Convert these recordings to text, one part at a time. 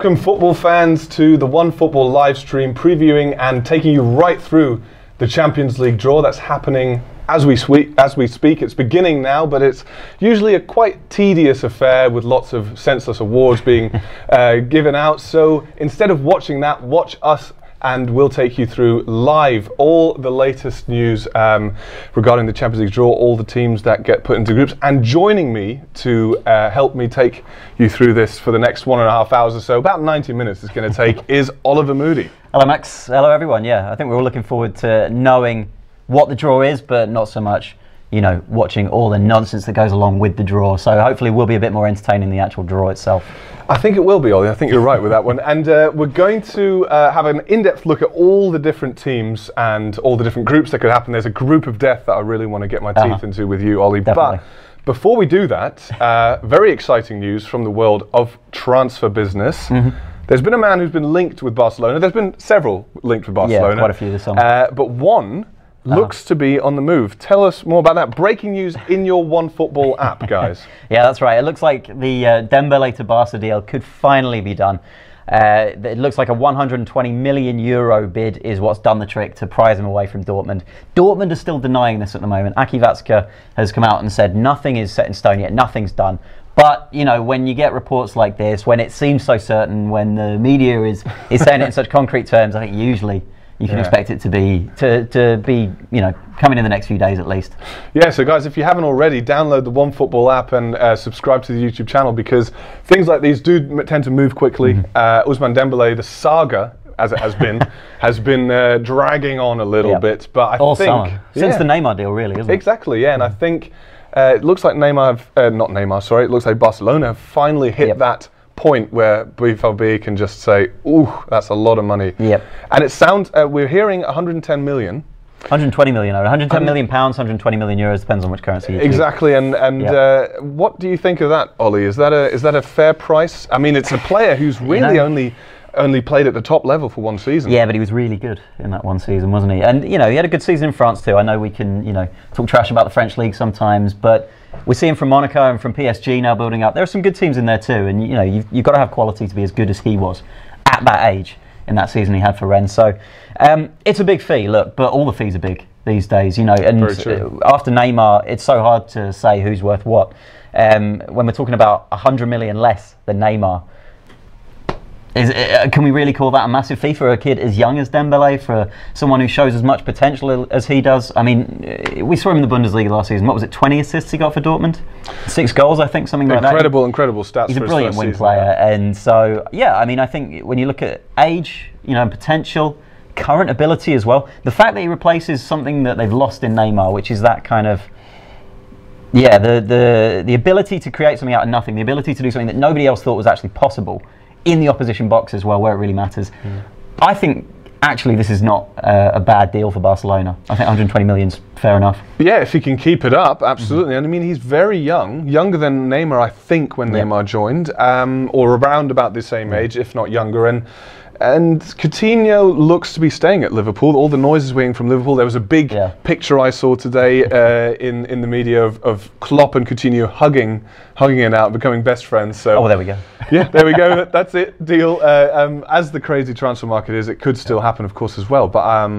Welcome, football fans, to the Onefootball live stream, previewing and taking you right through the Champions League draw that's happening as we speak. It's beginning now, but it's usually a quite tedious affair with lots of senseless awards being given out. So instead of watching that, watch us, and we'll take you through live all the latest news regarding the Champions League draw, all the teams that get put into groups. And joining me to help me take you through this for the next 1.5 hours or so, about 90 minutes it's going to take, is Oliver Moody. Hello Max, hello everyone. Yeah, I think we're all looking forward to knowing what the draw is, but not so much, you know, watching all the nonsense that goes along with the draw. So hopefully we'll be a bit more entertaining than the actual draw itself. I think it will be, Ollie. I think you're right with that one. And we're going to have an in-depth look at all the different teams and all the different groups that could happen. There's a group of death that I really want to get my teeth into with you, Ollie. Definitely. But before we do that, very exciting news from the world of transfer business. There's been a man who's been linked with Barcelona. There's been several linked with Barcelona. Yeah, quite a few this summer. But one looks to be on the move. Tell us more about that. Breaking news in your Onefootball app, guys. Yeah, that's right. It looks like the Dembele to Barca deal could finally be done. It looks like a 120 million euro bid is what's done the trick to prize him away from Dortmund. Dortmund are still denying this at the moment. Aki Watzke has come out and said nothing is set in stone yet, nothing's done. But, you know, when you get reports like this, when it seems so certain, when the media is saying it in such concrete terms, I think usually you can expect it to be, you know, coming in the next few days at least. Yeah, so guys, if you haven't already, download the Onefootball app and subscribe to the YouTube channel, because things like these do tend to move quickly. Ousmane Dembele, the saga, as it has been dragging on a little bit. But I think summer. Since the Neymar deal, really, isn't it? Exactly, yeah. And I think it looks like it looks like Barcelona have finally hit that point where BVB can just say, ooh, that's a lot of money. Yep. And it sounds, we're hearing 110 million. 120 million, 110 million pounds, 120 million euros, depends on which currency you choose. Exactly, and what do you think of that, Ollie? Is that a fair price? I mean, it's a player who's really only played at the top level for one season. Yeah, but he was really good in that one season, wasn't he? And, you know, he had a good season in France too. I know we can, you know, talk trash about the French league sometimes, but we're seeing from Monaco and from PSG now building up. There are some good teams in there too, and, you know, you've got to have quality to be as good as he was at that age in that season he had for Rennes. So it's a big fee, look, but all the fees are big these days, you know, and after Neymar, it's so hard to say who's worth what. When we're talking about 100 million less than Neymar, can we really call that a massive fee for a kid as young as Dembele, for someone who shows as much potential as he does? I mean, we saw him in the Bundesliga last season. What was it, 20 assists he got for Dortmund? 6 goals, I think, something like that. Incredible stats. He's a for brilliant wing player. And so, yeah, I mean, I think when you look at age, you know, and potential, current ability as well, the fact that he replaces something that they've lost in Neymar, which is that kind of, yeah, the ability to create something out of nothing, the ability to do something that nobody else thought was actually possible in the opposition box as well, where it really matters. I think actually this is not a bad deal for Barcelona. I think 120 million's fair enough. Yeah, if he can keep it up, absolutely. And I mean, he's very young, younger than Neymar, I think, when Neymar joined, or around about the same age, if not younger. And Coutinho looks to be staying at Liverpool. All the noise is coming from Liverpool. There was a big picture I saw today in the media of Klopp and Coutinho hugging it out, becoming best friends. So, there we go. Yeah, there we go. That's it. Deal. As the crazy transfer market is, it could still happen, of course, as well. But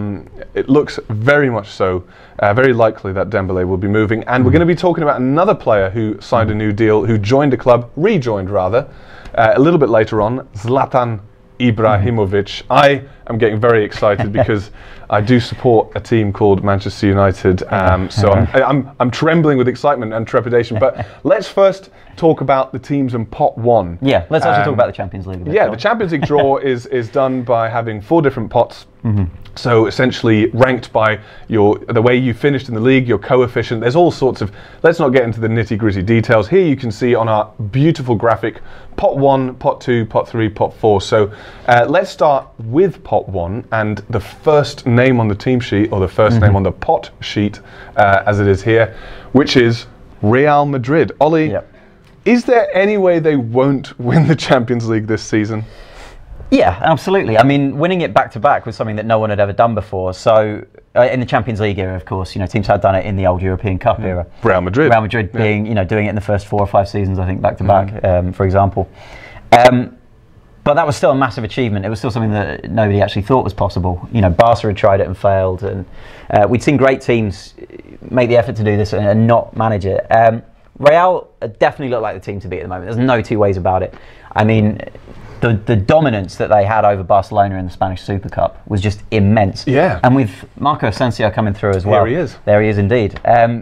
it looks very much so, very likely that Dembele will be moving. And we're going to be talking about another player who signed a new deal, who joined a club, rejoined rather, a little bit later on, Zlatan Ibrahimovic. I am getting very excited because I do support a team called Manchester United, so I'm trembling with excitement and trepidation. But let's first talk about the teams in pot one. Yeah, let's actually talk about the Champions League a bit. Yeah, the Champions League draw is done by having 4 different pots. So essentially ranked by the way you finished in the league, your coefficient. There's all sorts of, let's not get into the nitty gritty details. Here you can see on our beautiful graphic, pot 1, pot 2, pot 3, pot 4. So let's start with pot 1, and the first name on the team sheet, or the first name on the pot sheet, as it is here, which is Real Madrid. Ollie, is there any way they won't win the Champions League this season? Yeah, absolutely. I mean, winning it back-to-back was something that no one had ever done before. So, in the Champions League era, of course, you know, teams had done it in the old European Cup era. Real Madrid being, you know, doing it in the first 4 or 5 seasons, I think, back-to-back, for example. But that was still a massive achievement. It was still something that nobody actually thought was possible. You know, Barca had tried it and failed, and we'd seen great teams make the effort to do this and not manage it. Real definitely look like the team to beat at the moment. There's no two ways about it. I mean, the dominance that they had over Barcelona in the Spanish Super Cup was just immense. Yeah. And with Marco Asensio coming through as well. There he is. There he is indeed.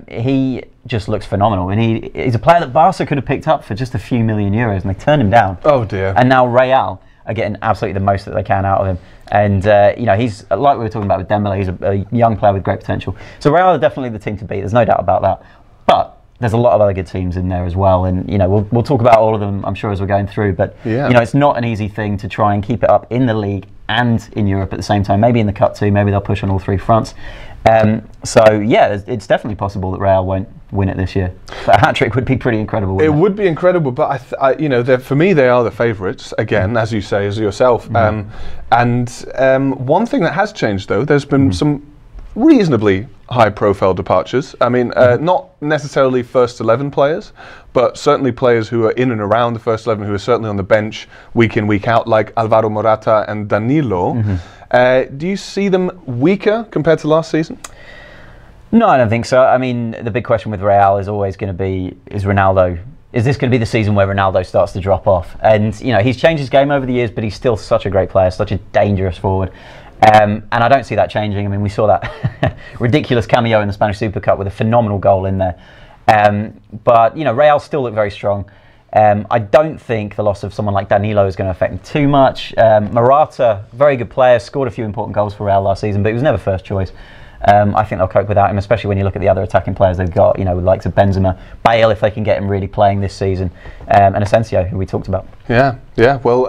He just looks phenomenal. And he's a player that Barca could have picked up for just a few million euros, and they turned him down. Oh dear. And now Real are getting absolutely the most that they can out of him. And, you know, he's, like we were talking about with Dembele, he's a young player with great potential. So Real are definitely the team to beat. There's no doubt about that. But there's a lot of other good teams in there as well, and you know we'll talk about all of them, I'm sure, as we're going through. But you know, it's not an easy thing to try and keep it up in the league and in Europe at the same time. Maybe in the cup too. Maybe they'll push on all three fronts. So yeah, it's definitely possible that Real won't win it this year. But a hat trick would be pretty incredible. It would be incredible, but you know, for me, they are the favourites again, as you say, as yourself. And one thing that has changed, though, there's been some reasonably high-profile departures. I mean, not necessarily first 11 players, but certainly players who are in and around the first 11, who are certainly on the bench week in, week out, like Alvaro Murata and Danilo. Do you see them weaker compared to last season? No, I don't think so. I mean, the big question with Real is always going to be, is this going to be the season where Ronaldo starts to drop off? And, you know, he's changed his game over the years, but he's still such a great player, such a dangerous forward. And I don't see that changing. I mean, we saw that ridiculous cameo in the Spanish Super Cup with a phenomenal goal in there. But, you know, Real still look very strong. I don't think the loss of someone like Danilo is going to affect them too much. Morata, very good player, scored a few important goals for Real last season, but he was never first choice. I think they'll cope without him, especially when you look at the other attacking players they've got, you know, with the likes of Benzema, Bale, if they can get him really playing this season, and Asensio, who we talked about. Yeah. Well,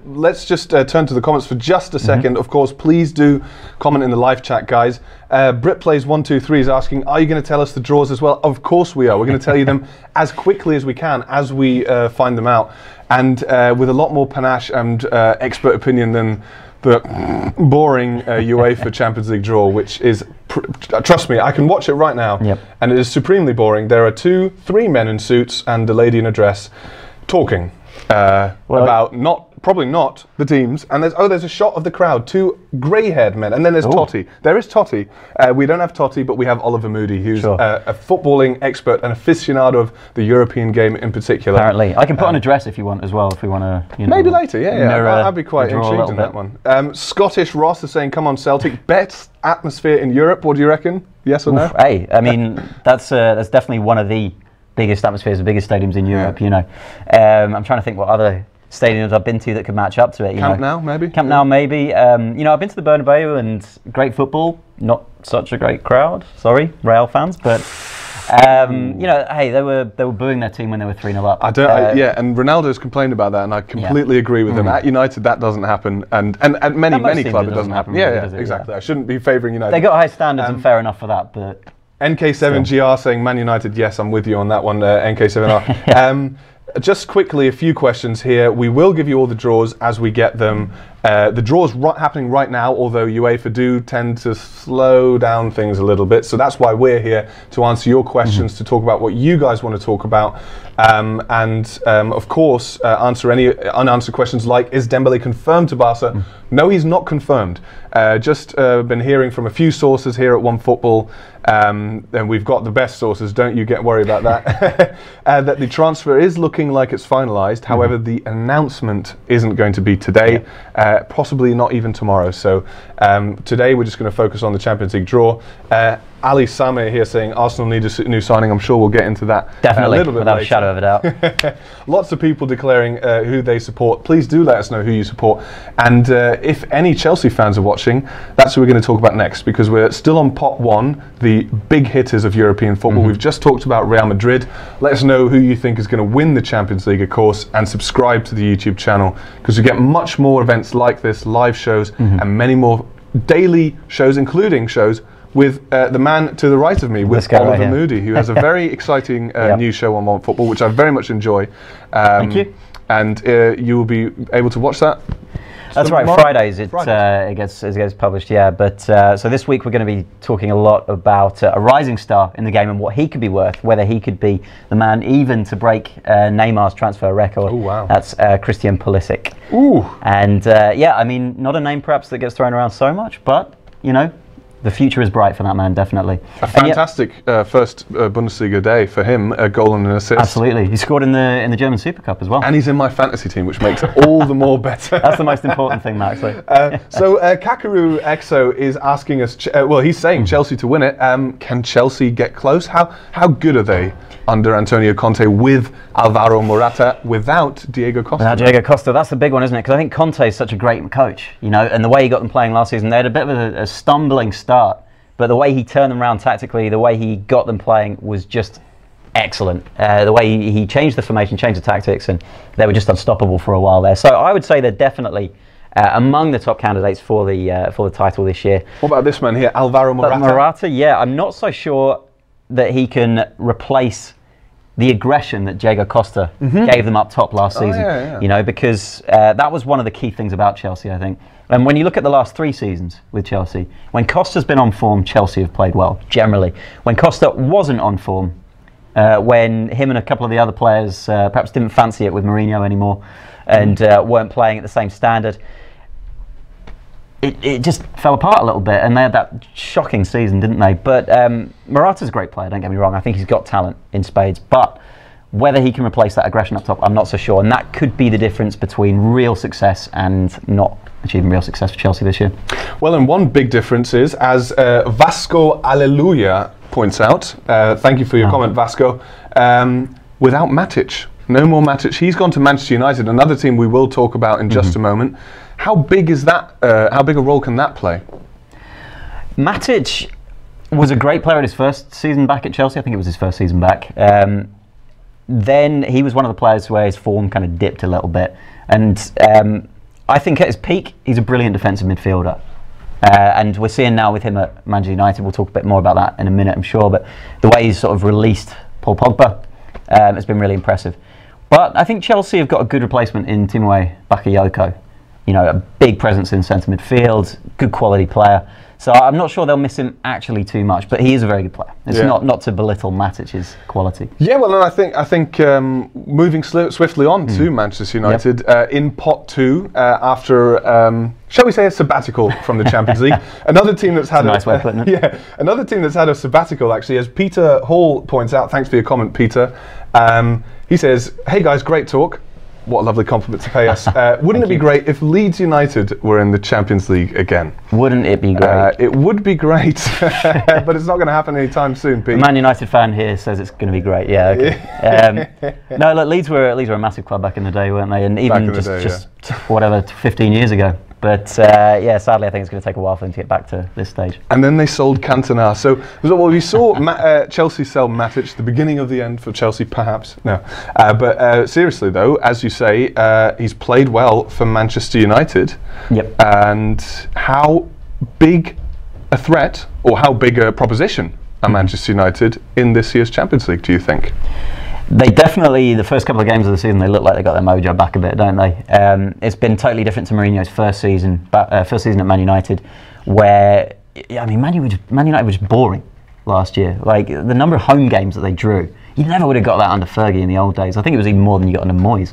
let's just turn to the comments for just a second. Of course, please do comment in the live chat, guys. BritPlays123 is asking, are you going to tell us the draws as well? Of course we are. We're going to tell you them as quickly as we can, as we find them out, and with a lot more panache and expert opinion than the boring UEFA Champions League draw, which is, trust me, I can watch it right now, and it is supremely boring. There are three men in suits and a lady in a dress talking about probably not the teams, and there's a shot of the crowd, two grey-haired men, and then there's Totti. There is Totti. We don't have Totti, but we have Oliver Moody, who's a footballing expert, an aficionado of the European game in particular. Apparently. I can put on a dress if you want as well, if we want to, you know, maybe later, I'd be quite intrigued in that one. Scottish Ross is saying, come on Celtic, best atmosphere in Europe, what do you reckon? Yes or no? Hey, I mean, that's definitely one of the biggest atmospheres, the biggest stadiums in Europe, you know. I'm trying to think what other stadiums I've been to that could match up to it. Camp Nou, maybe? Camp Nou, maybe. You know, I've been to the Bernabeu and great football, not such a great crowd. Sorry, Real fans, but you know, hey, they were booing their team when they were 3-0 up. And Ronaldo's complained about that, and I completely agree with him. At United, that doesn't happen, and at many clubs it doesn't happen. Exactly. I shouldn't be favouring United. They got high standards, and fair enough for that, but NK7GR saying Man United. Yes, I'm with you on that one. NK7R. Just quickly, a few questions here. We will give you all the draws as we get them. The draw's happening right now, although UEFA do tend to slow down things a little bit. So that's why we're here, to answer your questions, to talk about what you guys want to talk about. Of course, answer any unanswered questions like, is Dembele confirmed to Barca? No, he's not confirmed. Just been hearing from a few sources here at Onefootball, and we've got the best sources, don't you worry about that, that the transfer is looking like it's finalised. However, the announcement isn't going to be today, possibly not even tomorrow. So today we're just going to focus on the Champions League draw. Ali Sameh here saying Arsenal need a new signing. I'm sure we'll get into that definitely, a little bit without later. a shadow of a doubt. Lots of people declaring who they support. Please do let us know who you support. And if any Chelsea fans are watching, that's who we're going to talk about next, because we're still on pot one, the big hitters of European football. We've just talked about Real Madrid. Let us know who you think is going to win the Champions League, of course, and subscribe to the YouTube channel, because we get much more events like this, live shows, and many more daily shows, including shows with the man to the right of me, with Oliver Moody, who has a very exciting new show on Onefootball, which I very much enjoy. Thank you. And you will be able to watch that That's right, tomorrow? Fridays it gets published, yeah. But so this week we're going to be talking a lot about a rising star in the game and what he could be worth, whether he could be the man even to break Neymar's transfer record. Oh, wow. That's Christian Pulisic. Ooh. And yeah, I mean, not a name perhaps that gets thrown around so much, but, you know, the future is bright for that man, definitely. A fantastic first Bundesliga day for him, a goal and an assist. Absolutely. He scored in the German Super Cup as well. And he's in my fantasy team, which makes it all the more better. That's the most important thing, Max. So Kakaru Exo is asking us, well, he's saying Chelsea to win it. Can Chelsea get close? How good are they under Antonio Conte with Alvaro Morata, without Diego Costa? Without Diego Costa, that's the big one, isn't it? Because I think Conte is such a great coach, you know, and the way he got them playing last season, they had a bit of a stumbling start, but the way he turned them around tactically, the way he got them playing was just excellent. The way he changed the formation, changed the tactics, and they were just unstoppable for a while there. So I would say they're definitely among the top candidates for the title this year. What about this man here, Alvaro Morata? But Morata, yeah, I'm not so sure that he can replace the aggression that Diego Costa gave them up top last season. You know, because that was one of the key things about Chelsea, I think. And when you look at the last 3 seasons with Chelsea, when Costa's been on form, Chelsea have played well, generally. When Costa wasn't on form, when him and a couple of the other players perhaps didn't fancy it with Mourinho anymore and weren't playing at the same standard, it just fell apart a little bit, and they had that shocking season, didn't they? But Morata's a great player, don't get me wrong. I think he's got talent in spades, but whether he can replace that aggression up top, I'm not so sure, and that could be the difference between real success and not achieving real success for Chelsea this year. Well, and one big difference is, as Vasco Alleluia points out, thank you for your comment, Vasco, without Matic. No more Matic. He's gone to Manchester United, another team we will talk about in just a moment. How big is that? How big a role can that play? Matic was a great player in his first season back at Chelsea. I think it was his first season back. Then he was one of the players where his form kind of dipped a little bit. And I think at his peak, he's a brilliant defensive midfielder. And we're seeing now with him at Manchester United, we'll talk a bit more about that in a minute, I'm sure, but the way he's sort of released Paul Pogba has been really impressive. But I think Chelsea have got a good replacement in Timothy Bakayoko. You know, a big presence in centre midfield, good quality player. So I'm not sure they'll miss him actually too much, but he is a very good player. It's not to belittle Matic's quality. Yeah, well, and I think moving swiftly on to Manchester United in pot 2 after shall we say a sabbatical from the Champions League. Another team that's had nice way of putting it. Another team that's had a sabbatical actually, as Peter Hall points out. Thanks for your comment, Peter. He says, "Hey guys, great talk." What a lovely compliment to pay us. Wouldn't it be great if Leeds United were in the Champions League again? Wouldn't it be great? It would be great, but it's not going to happen anytime soon, Pete. A Man United fan here says it's going to be great. Yeah, okay. No, look, Leeds were a massive club back in the day, weren't they? And even just whatever, 15 years ago. But yeah, sadly, I think it's going to take a while for them to get back to this stage. And then they sold Cantona. So we saw Chelsea sell Matic, the beginning of the end for Chelsea, perhaps. No. But seriously, though, as you say, he's played well for Manchester United. Yep. And how big a threat, or how big a proposition are Manchester United in this year's Champions League, do you think? They definitely, the first couple of games of the season, they look like they got their mojo back a bit, don't they? It's been totally different to Mourinho's first season at Man United, where, I mean, Man United were just boring last year. Like, the number of home games that they drew, you never would have got that under Fergie in the old days. I think it was even more than you got under Moyes.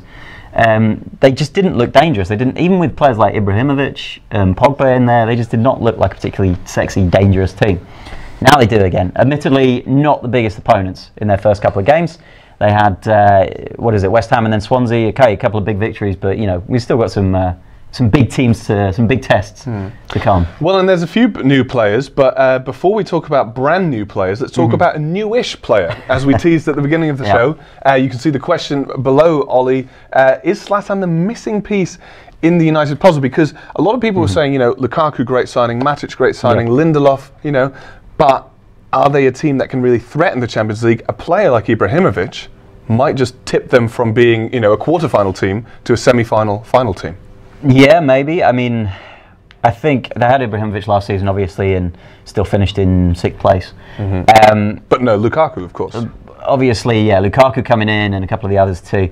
They just didn't look dangerous. They didn't, even with players like Ibrahimovic, Pogba in there, they just did not look like a particularly sexy, dangerous team. Now they do again. Admittedly, not the biggest opponents in their first couple of games. They had, West Ham and then Swansea. Okay, a couple of big victories, but you know, we've still got some big teams, some big tests to come. Well, and there's a few new players, but before we talk about brand new players, let's talk about a newish player. As we teased at the beginning of the show, you can see the question below, Oli. Is Zlatan the missing piece in the United puzzle? Because a lot of people were saying, you know, Lukaku, great signing, Matic, great signing, Lindelof, you know, but are they a team that can really threaten the Champions League? A player like Ibrahimovic might just tip them from being, you know, a quarter-final team to a semi-final, final team. Yeah, maybe. I mean, I think they had Ibrahimovic last season, obviously, and still finished in 6th place. But no, Lukaku, of course. Obviously, yeah, Lukaku coming in and a couple of the others too.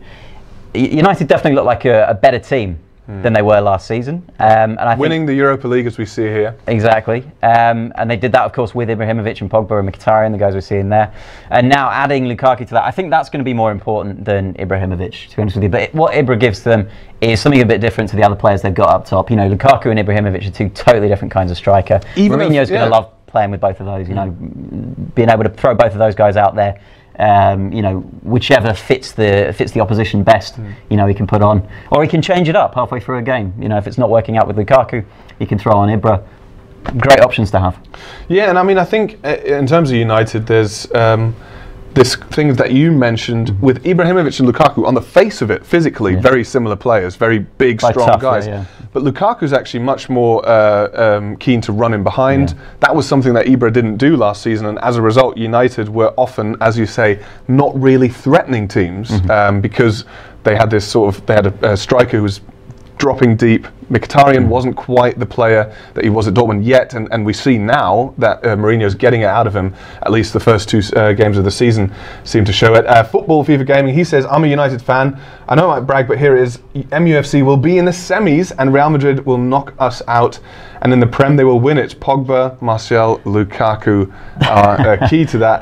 United definitely look like a better team than they were last season. And I winning the Europa League, as we see here. Exactly. And they did that, of course, with Ibrahimovic and Pogba and Mkhitaryan, the guys we're seeing there. And now adding Lukaku to that, I think that's going to be more important than Ibrahimovic, to be honest with you. But what Ibra gives to them is something a bit different to the other players they've got up top. You know, Lukaku and Ibrahimovic are two totally different kinds of striker. Mourinho's going to love playing with both of those, you know, being able to throw both of those guys out there. You know, whichever fits the opposition best, you know, he can put on, or he can change it up halfway through a game. You know, if it's not working out with Lukaku, he can throw on Ibra. Great options to have. Yeah, and I mean, I think in terms of United, there's this thing that you mentioned with Ibrahimovic and Lukaku. On the face of it, physically, very similar players, very big, strong guys. Yeah. But Lukaku's actually much more keen to run in behind. Yeah. That was something that Ibra didn't do last season, and as a result, United were often, as you say, not really threatening teams because they had this a striker who was dropping deep. Mkhitaryan wasn't quite the player that he was at Dortmund yet, and we see now that Mourinho's getting it out of him. At least the first two games of the season seem to show it. Football FIFA Gaming, he says, I'm a United fan. I know I might brag, but here it is. MUFC will be in the semis, and Real Madrid will knock us out. And in the Prem, they will win it. Pogba, Martial, Lukaku are key to that.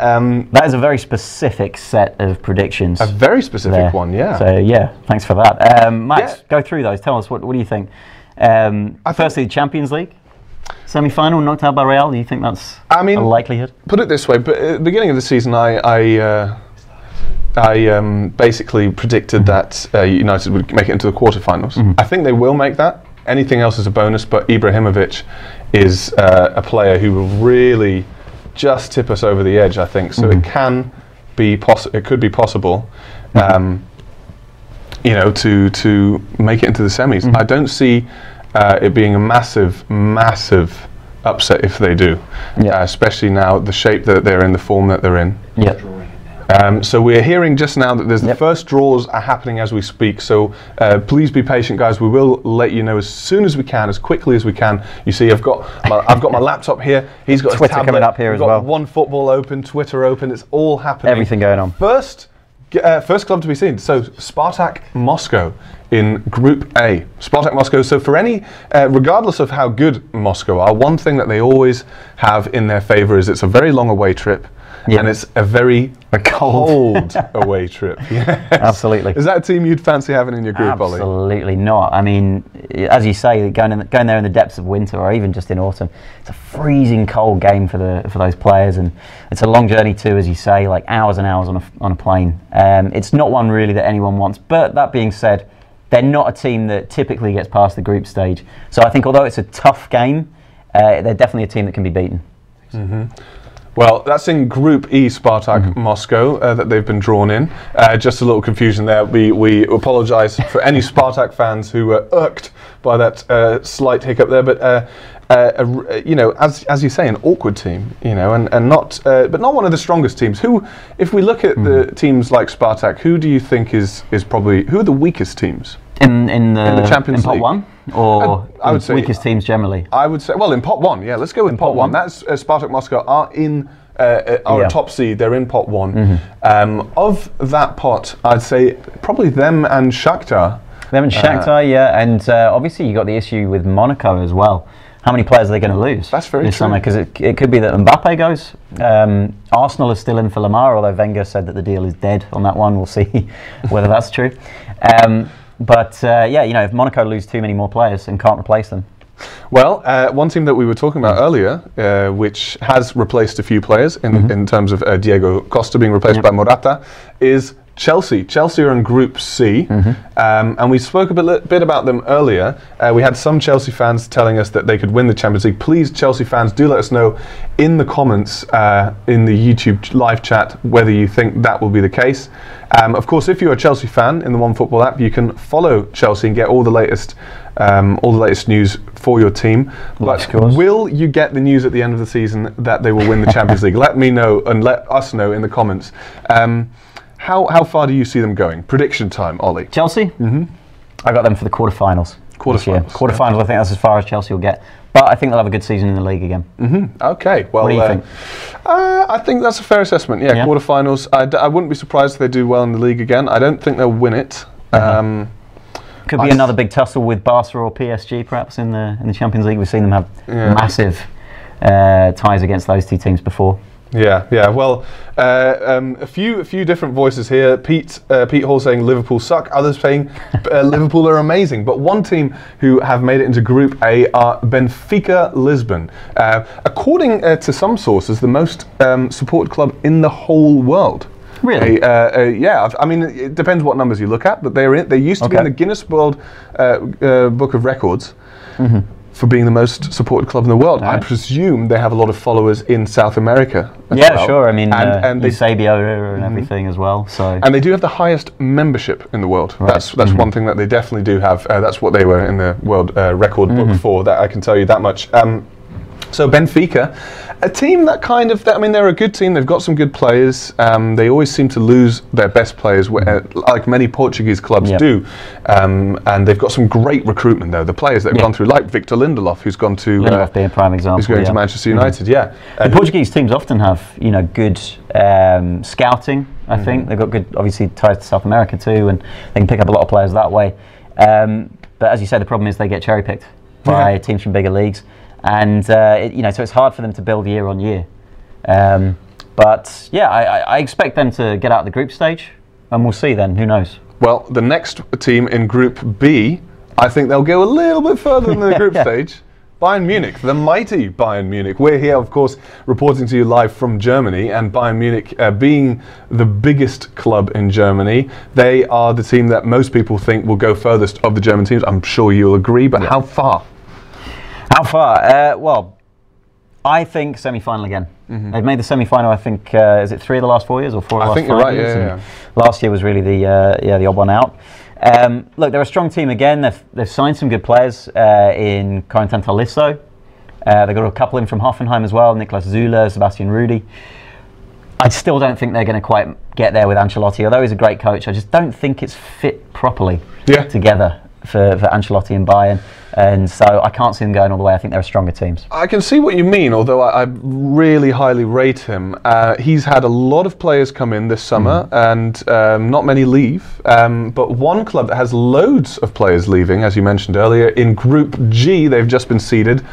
That is a very specific set of predictions. A very specific one, yeah. So, yeah, thanks for that. Max, go through those. Tell us, what do you think? Firstly, Champions League semi-final, knocked out by Real. Do you think that's a likelihood? Put it this way, but at the beginning of the season, I basically predicted that United would make it into the quarterfinals. I think they will make that. Anything else is a bonus, but Ibrahimovic is a player who will really just tip us over the edge, I think. So it can be it could be possible, you know, to make it into the semis. I don't see it being a massive upset if they do, especially now the shape that they're in, the form that they're in. So we're hearing just now that there's the first draws are happening as we speak. So please be patient, guys. We will let you know as soon as we can, as quickly as we can. You see, I've got my laptop here. He's got Twitter his tablet coming up here as well. Onefootball open, Twitter open. It's all happening. Everything going on. First club to be seen. So Spartak Moscow in Group A. Spartak Moscow. So for any, regardless of how good Moscow are, one thing that they always have in their favour is it's a very long away trip. And it's a very cold away trip. Yes. Absolutely. Is that a team you'd fancy having in your group, Ollie? Absolutely not. I mean, as you say, going there in the depths of winter or even just in autumn, it's a freezing cold game for those players, and it's a long journey too, as you say, like hours and hours on a plane. It's not one really that anyone wants. But that being said, they're not a team that typically gets past the group stage. So I think although it's a tough game, they're definitely a team that can be beaten. Well, that's in Group E, Spartak Moscow, that they've been drawn in. Just a little confusion there. We apologise for any Spartak fans who were irked by that slight hiccup there. But you know, as you say, an awkward team, you know, and not, but not one of the strongest teams. Who, if we look at the teams like Spartak, who do you think is probably who are the weakest teams in the Champions League? Pot 1? Or I would say weakest teams generally? I would say, well, in Pot 1, yeah, let's go with Pot 1. That's Spartak Moscow are a top seed. They're in Pot 1. Of that pot, I'd say probably them and Shakhtar. Them and Shakhtar, and obviously you got the issue with Monaco as well. How many players are they going to lose? That's very this true. summer? Because it could be that Mbappe goes. Arsenal is still in for Lemar, although Wenger said that the deal is dead on that one. We'll see whether that's true. But yeah, you know, if Monaco lose too many more players and can't replace them. Well, one team that we were talking about earlier, which has replaced a few players in terms of Diego Costa being replaced by Morata, is Chelsea. Chelsea are in Group C, and we spoke a bit about them earlier. We had some Chelsea fans telling us that they could win the Champions League. Please, Chelsea fans, do let us know in the comments in the YouTube live chat whether you think that will be the case. Of course, if you're a Chelsea fan in the Onefootball app, you can follow Chelsea and get all the latest news for your team. But will you get the news at the end of the season that they will win the Champions League? Let me know and let us know in the comments. How far do you see them going? Prediction time, Ollie. Chelsea? I got them for the quarterfinals. Quarterfinals, I think that's as far as Chelsea will get. But I think they'll have a good season in the league again. Okay. Well, what do you think? I think that's a fair assessment. Yeah, quarterfinals. I wouldn't be surprised if they do well in the league again. I don't think they'll win it. Could be another big tussle with Barca or PSG, perhaps in the Champions League. We've seen them have massive ties against those two teams before. Yeah. Well, a few different voices here. Pete Hall saying Liverpool suck. Others saying Liverpool are amazing. But one team who have made it into Group A are Benfica Lisbon. According to some sources, the most supported club in the whole world. Really? Yeah. I mean, it depends what numbers you look at. But they used to be in the Guinness World Book of Records. For being the most supported club in the world. I presume they have a lot of followers in South America as well. Sure. I mean, and Eusebio and everything as well. So, and they do have the highest membership in the world. Right. That's one thing that they definitely do have. That's what they were in the World Record Book for. That I can tell you that much. So Benfica, a team that they're a good team. They've got some good players. They always seem to lose their best players, like many Portuguese clubs do. And they've got some great recruitment though. The players that have gone through, like Victor Lindelof, who's gone to Lindelof being a prime example. Who's going to Manchester United. The Portuguese teams often have good scouting. I think they've got good, obviously, ties to South America too, and they can pick up a lot of players that way. But as you say, the problem is they get cherry picked by teams from bigger leagues. And so it's hard for them to build year on year. But yeah, I expect them to get out of the group stage, and we'll see then. Who knows? Well, the next team in Group B, I think they'll go a little bit further than the group stage. Bayern Munich, the mighty Bayern Munich. We're here, of course, reporting to you live from Germany, and Bayern Munich, being the biggest club in Germany, they are the team that most people think will go furthest of the German teams. I'm sure you'll agree, but how far? How far? Well, I think semi-final again. They've made the semi-final. I think is it 3 of the last 4 years or 4 of the last 5 years? I think you're right. Yeah. Last year was really the odd one out. Look, they're a strong team again. They've signed some good players in Corentin Tolisso. They've got a couple in from Hoffenheim as well. Niklas Zule, Sebastian Rudy. I still don't think they're going to quite get there with Ancelotti. Although he's a great coach, I just don't think it's fit properly together for Ancelotti and Bayern. And so I can't see them going all the way. I think they're stronger teams. I can see what you mean, although I really highly rate him. He's had a lot of players come in this summer and not many leave. But one club that has loads of players leaving, as you mentioned earlier, in Group G, they've just been seeded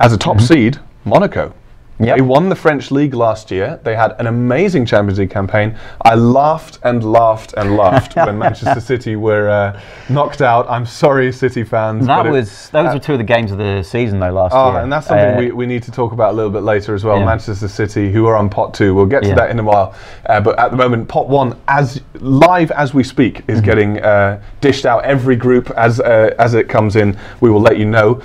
as a top seed, Monaco. They won the French League last year. They had an amazing Champions League campaign. I laughed and laughed and laughed when Manchester City were knocked out. I'm sorry, City fans. Those were 2 of the games of the season, though, last year. And that's something we need to talk about a little bit later as well. Manchester City, who are on pot 2. We'll get to that in a while. But at the moment, pot 1, as live as we speak, is getting dished out. Every group as it comes in, we will let you know.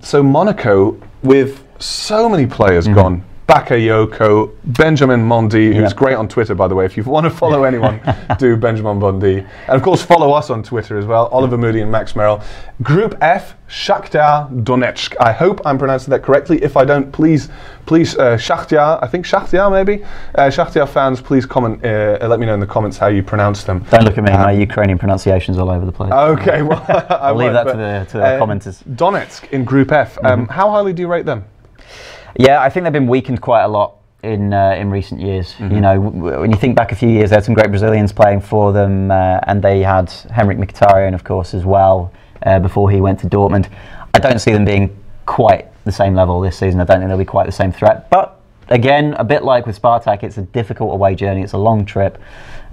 So Monaco, with so many players gone. Bakayoko, Benjamin Mendy, who's great on Twitter, by the way. If you want to follow anyone, do Benjamin Mendy. And of course, follow us on Twitter as well, Oliver Moody and Max Merrill. Group F, Shakhtar Donetsk. I hope I'm pronouncing that correctly. If I don't, please, Shakhtar, I think Shakhtar maybe. Shakhtar fans, please comment, let me know in the comments how you pronounce them. Don't look at me, my Ukrainian pronunciation's all over the place. Okay, well, I'll leave that to the commenters. Donetsk in Group F, how highly do you rate them? Yeah, I think they've been weakened quite a lot in recent years. You know, when you think back a few years, they had some great Brazilians playing for them, and they had Henrik Mkhitaryan, of course, as well, before he went to Dortmund. I don't see them being quite the same level this season. I don't think they'll be quite the same threat. But again, a bit like with Spartak, it's a difficult away journey. It's a long trip.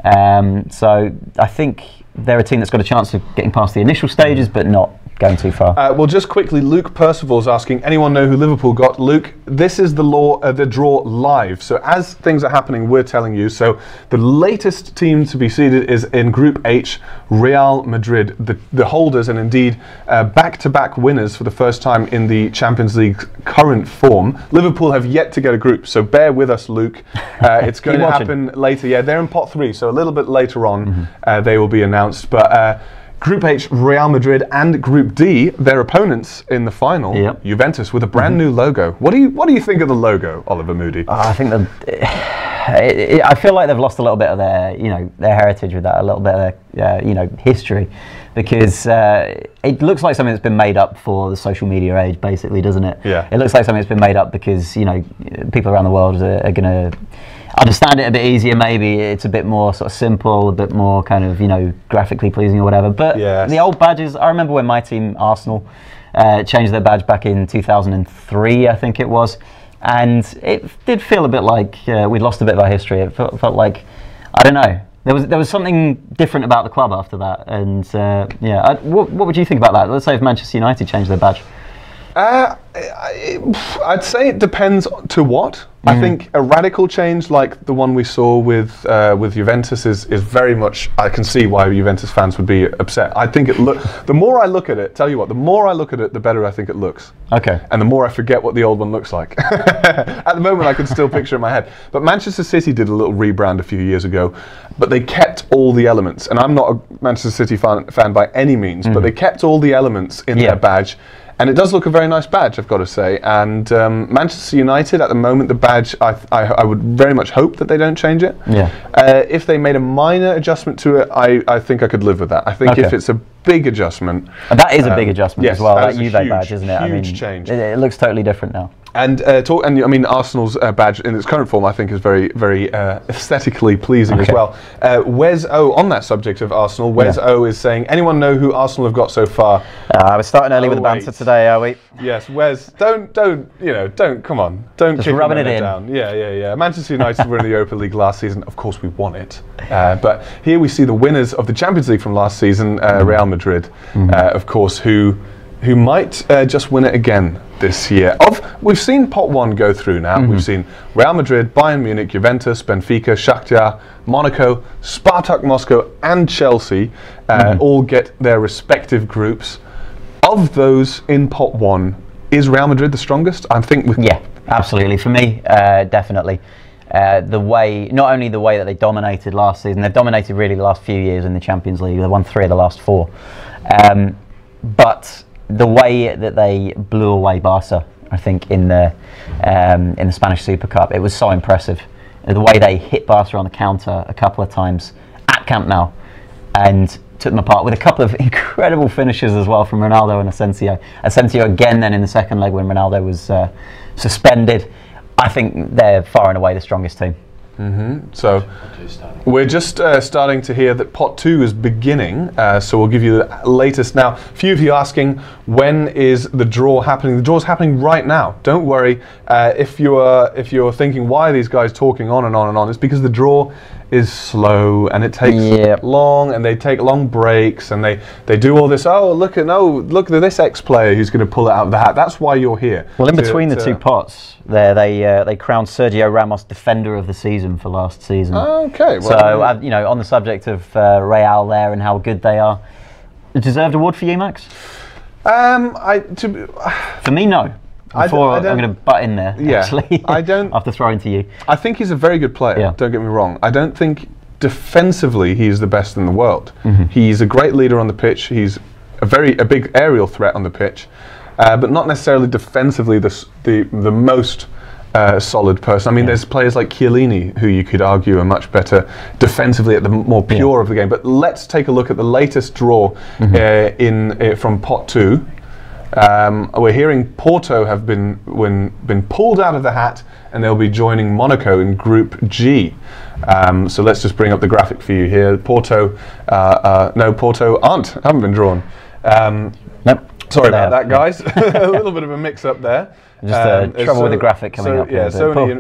So I think they're a team that's got a chance of getting past the initial stages, but not going too far. Well, just quickly, Luke Percival's asking, anyone know who Liverpool got? Luke, this is the draw live. So as things are happening, we're telling you. So the latest team to be seeded is in Group H, Real Madrid, the holders and indeed back-to-back winners for the first time in the Champions League's current form. Liverpool have yet to get a group, so bear with us, Luke. It's going to happen later. Yeah, they're in pot 3, so a little bit later on they will be announced. But Group H, Real Madrid, and Group D, their opponents in the final, Juventus, with a brand new logo. What do you think of the logo, Oliver Moody? I think I feel like they've lost a little bit of their heritage with that, a little bit of their history, because it looks like something that's been made up for the social media age, basically, doesn't it? Yeah. It looks like something that's been made up because people around the world are going to understand it a bit easier. Maybe it's a bit more sort of simple, a bit more kind of, you know, graphically pleasing or whatever. But the old badges, I remember when my team, Arsenal, changed their badge back in 2003, I think it was. And it did feel a bit like we'd lost a bit of our history. It felt like, I don't know, there was something different about the club after that. And what would you think about that? Let's say if Manchester United changed their badge. I'd say it depends to what. I think a radical change like the one we saw with Juventus is very much. I can see why Juventus fans would be upset. I think the more I look at it, tell you what, the more I look at it, the better I think it looks. Okay. And the more I forget what the old one looks like. At the moment, I can still picture it in my head. But Manchester City did a little rebrand a few years ago, but they kept all the elements. And I'm not a Manchester City fan by any means, but they kept all the elements in their badge. And it does look a very nice badge, I've got to say. And Manchester United, at the moment, the badge, I would very much hope that they don't change it. Yeah. If they made a minor adjustment to it, I think I could live with that. I think if it's a big adjustment... And that is a big adjustment as well, that Juve badge, isn't it? Huge change. It looks totally different now. And I mean, Arsenal's badge in its current form, I think, is very, very aesthetically pleasing as well. Wes O, on that subject of Arsenal, Wes O is saying, anyone know who Arsenal have got so far? We're starting early with the banter today, are we? Yes, Wes, don't, come on, don't just kick rubbing it in. Down. Yeah. Manchester United were in the Europa League last season. Of course, we won it. But here we see the winners of the Champions League from last season, Real Madrid, of course, who might just win it again this year. We've seen pot one go through now. We've seen Real Madrid, Bayern Munich, Juventus, Benfica, Shakhtar, Monaco, Spartak Moscow and Chelsea all get their respective groups. Of those in pot one, is Real Madrid the strongest? I think. Yeah, absolutely. For me, definitely. Not only the way that they dominated last season, they've dominated really the last few years in the Champions League. They won 3 of the last 4. But the way that they blew away Barca, I think, in the Spanish Super Cup, it was so impressive. The way they hit Barca on the counter a couple of times at Camp Nou and took them apart with a couple of incredible finishes as well from Ronaldo and Asensio. Asensio again then in the second leg when Ronaldo was suspended. I think they're far and away the strongest team. So we're just starting to hear that pot 2 is beginning, so we'll give you the latest now. A few of you asking, when is the draw happening? The draw's happening right now. Don't worry. If you're thinking, why are these guys talking on and on and on, it's because the draw is slow and it takes long, and they take long breaks, and they do all this. Look at this ex-player who's going to pull it out of the hat. That's why you're here. Well, in between the two pots, they crowned Sergio Ramos Defender of the Season for last season. Okay. Well, so on the subject of Real there and how good they are, a deserved award for you, Max? For me, no. I'm going to butt in there, actually, after throwing to you. I think he's a very good player, don't get me wrong. I don't think defensively he's the best in the world. He's a great leader on the pitch. He's a big aerial threat on the pitch, but not necessarily defensively the most solid person. I mean, there's players like Chiellini who you could argue are much better defensively at the more pure of the game. But let's take a look at the latest draw from pot 2. We're hearing Porto have been pulled out of the hat, and they'll be joining Monaco in Group G. So let's just bring up the graphic for you here. Porto haven't been drawn. Nope. Sorry about that, guys. A little bit of a mix-up there. Just trouble with the graphic coming up. Yeah,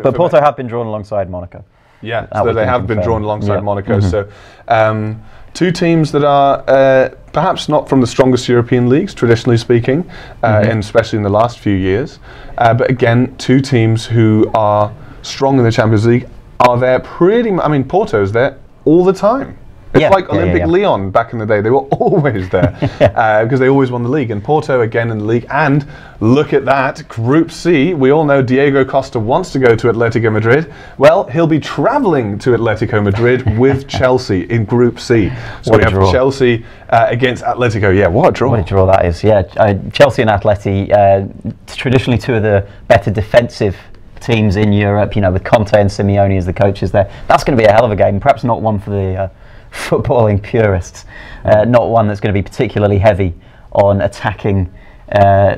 but Porto have been drawn alongside Monaco. Yeah, so they have been drawn alongside Monaco. So two teams that are perhaps not from the strongest European leagues, traditionally speaking, and especially in the last few years. But again, two teams who are strong in the Champions League are there Porto's there all the time. It's like Olympic Lyon back in the day. They were always there because they always won the league. And Porto again in the league. And look at that, Group C. We all know Diego Costa wants to go to Atletico Madrid. Well, he'll be travelling to Atletico Madrid with Chelsea in Group C. So we have Chelsea against Atletico. Yeah, what a draw. What a draw that is. Yeah, Chelsea and Atleti, traditionally two of the better defensive teams in Europe, with Conte and Simeone as the coaches there. That's going to be a hell of a game. Perhaps not one for the footballing purists, not one that's going to be particularly heavy on attacking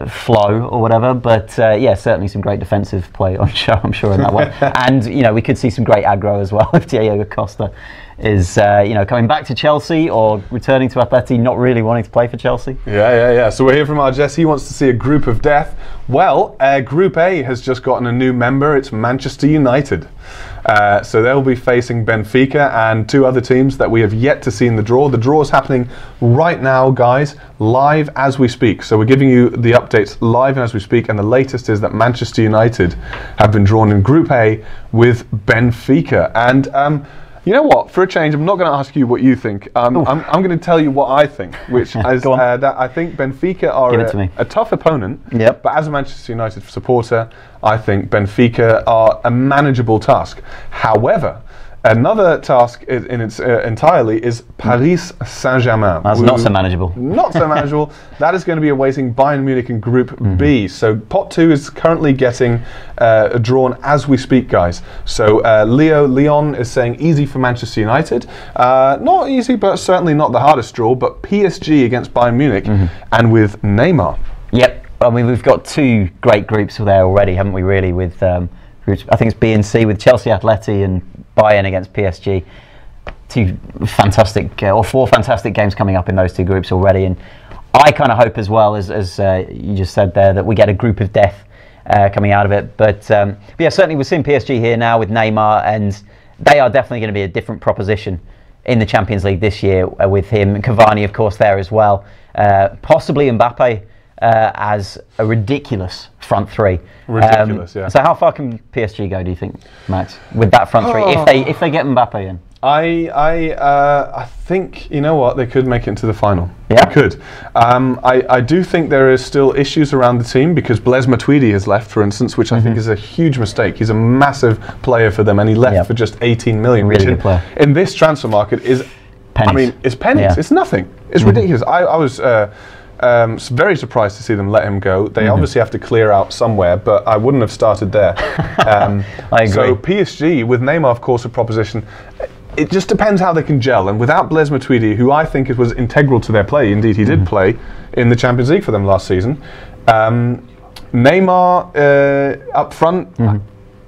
flow or whatever, but yeah, certainly some great defensive play on show, I'm sure, in that way. And we could see some great aggro as well if Diego Costa is coming back to Chelsea or returning to Atleti, not really wanting to play for Chelsea. Yeah. So we're here from our Jess. He wants to see a group of death. Well, Group A has just gotten a new member. It's Manchester United. So they'll be facing Benfica and 2 other teams that we have yet to see in the draw. The draw is happening right now, guys, live as we speak. So we're giving you the updates live as we speak, and the latest is that Manchester United have been drawn in Group A with Benfica. And you know what? For a change, I'm not going to ask you what you think. I'm going to tell you what I think, which is that I think Benfica are a tough opponent. Yep. But as a Manchester United supporter, I think Benfica are a manageable task. However, another task in its entirely is Paris Saint-Germain. That's not so manageable. Not so manageable. That is going to be awaiting Bayern Munich in Group B. So Pot 2 is currently getting drawn as we speak, guys. So Leon is saying easy for Manchester United. Not easy, but certainly not the hardest draw. But PSG against Bayern Munich and with Neymar. Yep. I mean, we've got 2 great groups there already, haven't we, really, with groups, I think it's B and C, with Chelsea, Atleti and Bayern against PSG. 2 fantastic, or 4 fantastic games coming up in those 2 groups already. And I kind of hope as well, as you just said there, that we get a group of death coming out of it. But yeah, certainly we're seeing PSG here now with Neymar, and they are definitely going to be a different proposition in the Champions League this year with him. Cavani, of course, there as well. Possibly Mbappe as a ridiculous front 3. Ridiculous, yeah. So how far can PSG go, do you think, Max, with that front 3, if they get Mbappe in? I think, you know what, they could make it into the final. Yeah? They could. I do think there is still issues around the team because Blaise Matuidi has left, for instance, which I think is a huge mistake. He's a massive player for them, and he left for just 18 million. Really good player. In this transfer market is pennies. I mean, it's pennies. Yeah. It's nothing. It's ridiculous. I was very surprised to see them let him go. They obviously have to clear out somewhere, but I wouldn't have started there. I agree. So PSG, with Neymar, of course, a proposition. It just depends how they can gel. And without Blaise Matuidi, who I think was integral to their play, indeed he did play in the Champions League for them last season. Neymar up front.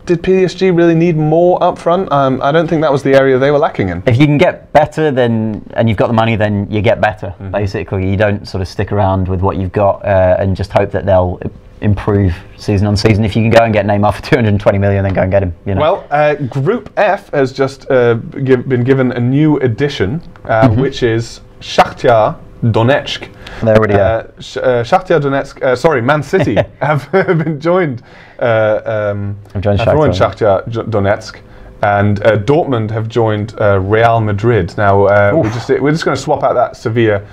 Did PSG really need more up front? I don't think that was the area they were lacking in. If you can get better, and you've got the money, then you get better. Basically, you don't sort of stick around with what you've got and just hope that they'll improve season on season. If you can go and get Neymar for 220 million, then go and get him. Well, Group F has just been given a new addition, which is Shakhtar Donetsk. They already are. Shakhtar Donetsk, Man City have been joined. Have joined Shakhtar Donetsk, and Dortmund have joined Real Madrid. Now we're just going to swap out that Sevilla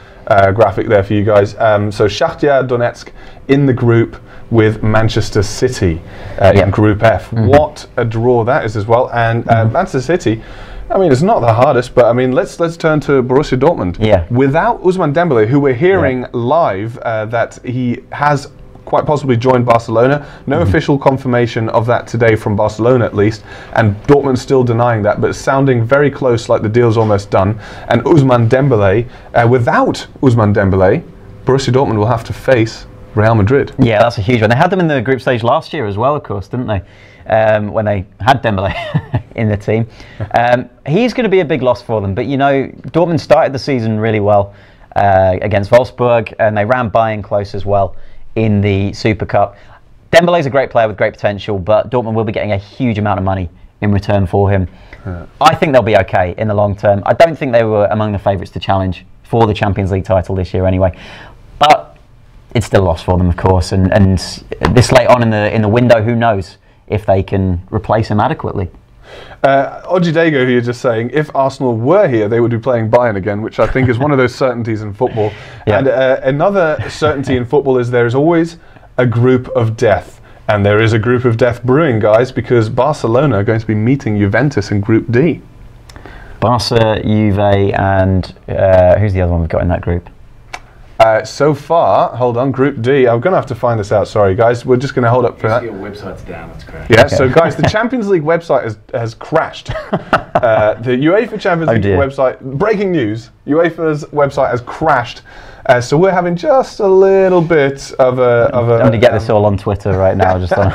graphic there for you guys. So Shakhtar Donetsk in the group with Manchester City in Group F. What a draw that is as well. And Manchester City, I mean, it's not the hardest, but I mean, let's turn to Borussia Dortmund. Yeah. Without Ousmane Dembele, who we're hearing live that he has quite possibly joined Barcelona. No official confirmation of that today from Barcelona, at least, and Dortmund still denying that, but sounding very close, like the deal's almost done. And Ousmane Dembele, without Ousmane Dembele, Borussia Dortmund will have to face Real Madrid. Yeah, that's a huge one. They had them in the group stage last year as well, of course, didn't they? When they had Dembele in the team. He's going to be a big loss for them, but Dortmund started the season really well against Wolfsburg, and they ran Bayern close as well in the Super Cup. Dembele's a great player with great potential, but Dortmund will be getting a huge amount of money in return for him. I think they'll be okay in the long term. I don't think they were among the favourites to challenge for the Champions League title this year anyway, but it's still a loss for them, of course, and this late on in the window, who knows if they can replace him adequately. Ojidego, who you're just saying, if Arsenal were here, they would be playing Bayern again, which I think is one of those certainties in football. Yeah. And another certainty in football is there is always a group of death. And there is a group of death brewing, guys, because Barcelona are going to be meeting Juventus in Group D. Barca, Juve, and who's the other one we've got in that group? So far, hold on, Group D. I'm going to have to find this out. Sorry, guys. We're just going to hold up for that. Your website's down. That's correct. Yeah. Okay. So, guys, the Champions League website has crashed. The UEFA Champions League website. Breaking news: UEFA's website has crashed So we're having just a little bit of a... I'm going to get this all on Twitter right now. Just on.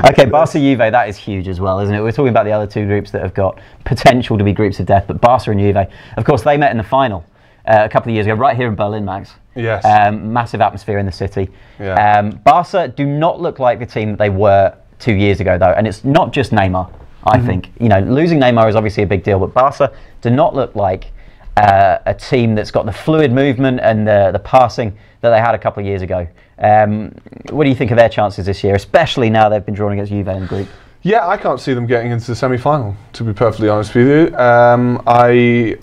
Okay, Barca-Juve, that is huge as well, isn't it? We're talking about the other two groups that have got potential to be groups of death, but Barca and Juve, of course, they met in the final a couple of years ago, right here in Berlin, Max. Yes. Massive atmosphere in the city. Yeah. Barca do not look like the team that they were 2 years ago, though, and it's not just Neymar, I think. You know, losing Neymar is obviously a big deal, but Barca do not look like a team that's got the fluid movement and the passing that they had a couple of years ago. What do you think of their chances this year, especially now they've been drawn against Juve in the group? Yeah, I can't see them getting into the semi-final, to be perfectly honest with you. I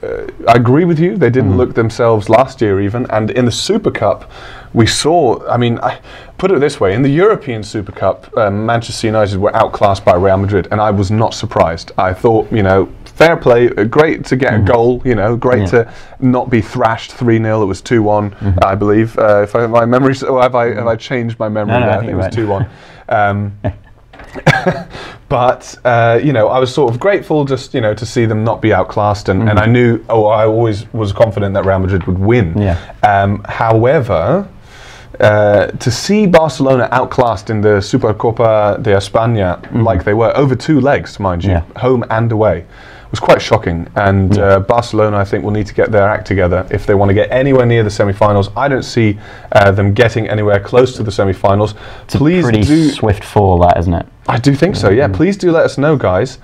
agree with you. They didn't look themselves last year even. And in the Super Cup, we saw, I put it this way, in the European Super Cup, Manchester United were outclassed by Real Madrid, and I was not surprised. I thought, you know, fair play, great to get a goal, you know, great to not be thrashed 3-0. It was 2-1, I believe. If my memory, or have I changed my memory? No, I think it was 2-1. But you know, I was sort of grateful just, you know, to see them not be outclassed, and I knew, I always was confident that Real Madrid would win. However, to see Barcelona outclassed in the Supercopa de España like they were, over 2 legs, mind you, home and away, was quite shocking. And Barcelona, I think, will need to get their act together if they want to get anywhere near the semi-finals. I don't see them getting anywhere close to the semi-finals. It's please a pretty swift fall, that, isn't it? I do think so, yeah. Please do let us know, guys,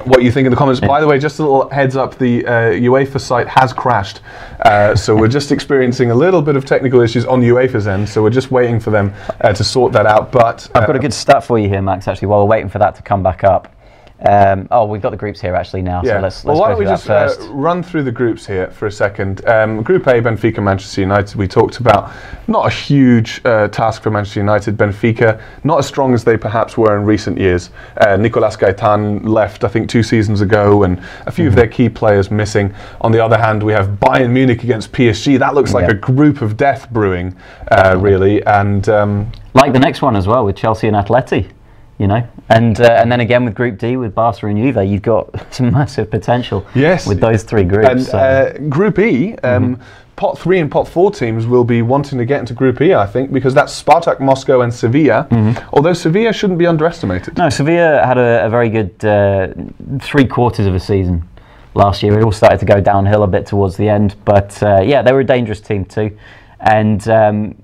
what you think in the comments. By the way, just a little heads up, the UEFA site has crashed. So we're just experiencing a little bit of technical issues on UEFA's end, so we're just waiting for them to sort that out. But I've got a good stat for you here, Max, actually, while we're waiting for that to come back up. We've got the groups here actually now, so let's well, why go don't we through just that first. Run through the groups here for a second. Group A, Benfica, Manchester United, we talked about. Not a huge task for Manchester United. Benfica, not as strong as they perhaps were in recent years. Nicolas Gaetan left, I think, 2 seasons ago, and a few of their key players missing. On the other hand, we have Bayern Munich against PSG. That looks like a group of death brewing, really. And like the next one as well, with Chelsea and Atleti. You know, and then again with Group D with Barca and Juve, you've got some massive potential. With those 3 groups. And Group E, Pot 3 and Pot 4 teams will be wanting to get into Group E, I think, because that's Spartak Moscow and Sevilla. Although Sevilla shouldn't be underestimated. No, Sevilla had a very good 3 quarters of a season last year. It all started to go downhill a bit towards the end, but yeah, they were a dangerous team too, and.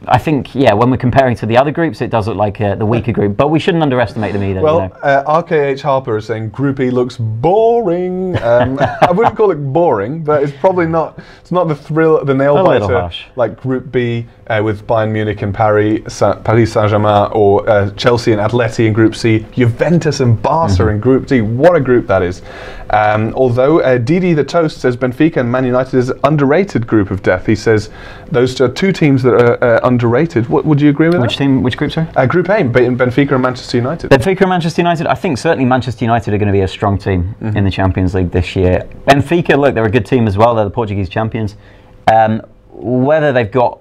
I think, when we're comparing to the other groups, it does look like the weaker group, but we shouldn't underestimate them either. Well, RKH Harper is saying Group E looks boring. I wouldn't call it boring, but it's probably not. It's not the thrill, the nail biter like Group B with Bayern Munich and Paris Saint-Germain, or Chelsea and Atleti in Group C, Juventus and Barca in Group D. What a group that is! Although Didi the Toast says Benfica and Man United is an underrated group of death. He says those are 2 teams that are underrated. Would you agree with which that? Team? Which group, sorry? Group A, Benfica and Manchester United. Benfica and Manchester United. I think certainly Manchester United are going to be a strong team in the Champions League this year. Benfica, look, they're a good team as well. They're the Portuguese champions. Whether they've got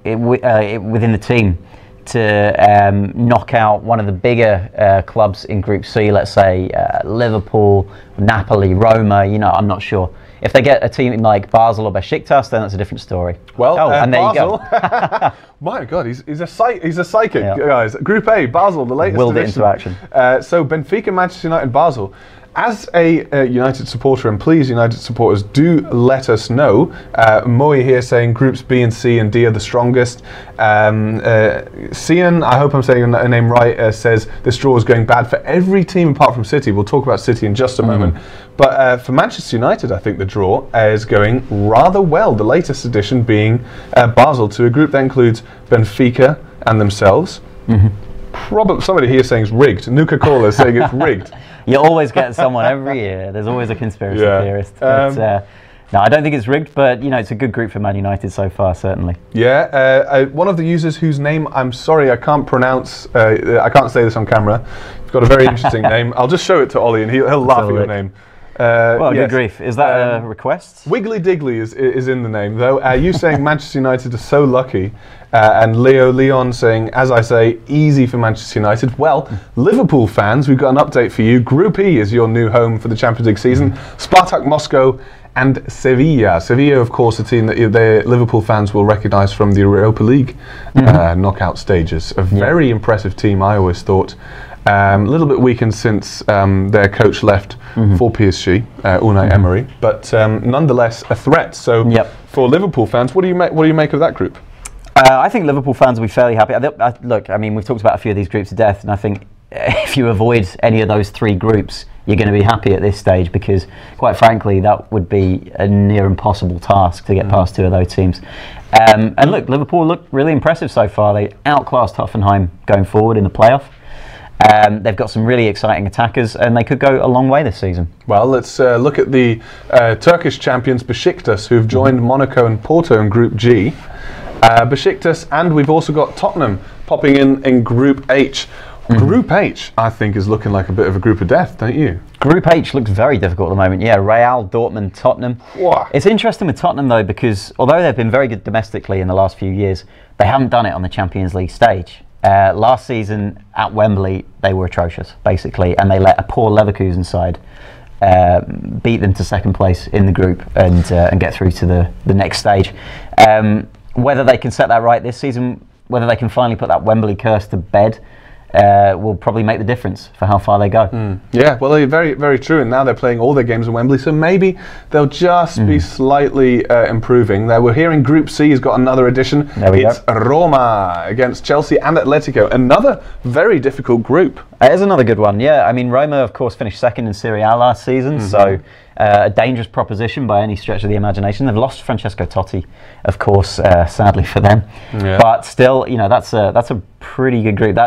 it within the team to knock out one of the bigger clubs in Group C, let's say Liverpool, Napoli, Roma, you know, I'm not sure. If they get a team like Basel or Besiktas, then that's a different story. Well, and there Basel, you go. My God, he's a psychic, guys. Group A, Basel, the latest Willed edition. it into action. So Benfica, Manchester United, Basel. As a United supporter, and please, United supporters, do let us know. Moe here saying Groups B and C and D are the strongest. Cian, I hope I'm saying her name right, says this draw is going bad for every team apart from City. We'll talk about City in just a moment. But for Manchester United, I think the draw is going rather well. The latest addition being Basel, to a group that includes Benfica and themselves. Probably somebody here saying it's rigged. Nuka Cola is saying it's rigged. You always get someone every year. There's always a conspiracy theorist. But, no, I don't think it's rigged, but you know, it's a good group for Man United so far, certainly. Yeah, one of the users whose name I'm sorry I can't pronounce. I can't say this on camera. You've got a very interesting name. I'll just show it to Ollie, and he'll laugh at your name. Well, yes. good grief. Is that a request? Wiggly Diggly is in the name, though. You saying Manchester United are so lucky, and Leon saying, as I say, easy for Manchester United. Well, Liverpool fans, we've got an update for you. Group E is your new home for the Champions League season. Spartak Moscow and Sevilla. Sevilla, of course, a team that the Liverpool fans will recognise from the Europa League knockout stages. A very impressive team, I always thought. A little bit weakened since their coach left for PSG, Unai Emery, but nonetheless a threat. So for Liverpool fans, what do you make of that group? I think Liverpool fans will be fairly happy. Look, I mean, we've talked about a few of these groups to death, and I think if you avoid any of those three groups, you're going to be happy at this stage, because, quite frankly, that would be a near impossible task to get past two of those teams. And look, Liverpool look really impressive so far. They outclassed Hoffenheim going forward in the playoff. They've got some really exciting attackers, and they could go a long way this season. Well, let's look at the Turkish champions Besiktas, who've joined Monaco and Porto in Group G. Besiktas, and we've also got Tottenham popping in Group H. Group H, I think, is looking like a bit of a group of death, don't you? Group H looks very difficult at the moment. Yeah, Real, Dortmund, Tottenham. Wow. It's interesting with Tottenham, though, because although they've been very good domestically in the last few years, they haven't done it on the Champions League stage. Last season at Wembley, they were atrocious, basically, and they let a poor Leverkusen side beat them to second place in the group and get through to the next stage. Whether they can set that right this season, whether they can finally put that Wembley curse to bed, will probably make the difference for how far they go. Yeah, well, very, very true. And now they're playing all their games in Wembley, so maybe they'll just be slightly improving. We're hearing Group C has got another edition. It's Roma against Chelsea and Atletico. Another very difficult group. It is another good one, yeah. I mean, Roma, of course, finished second in Serie A last season, so a dangerous proposition by any stretch of the imagination. They've lost Francesco Totti, of course, sadly for them. Yeah. But still, you know, that's a pretty good group.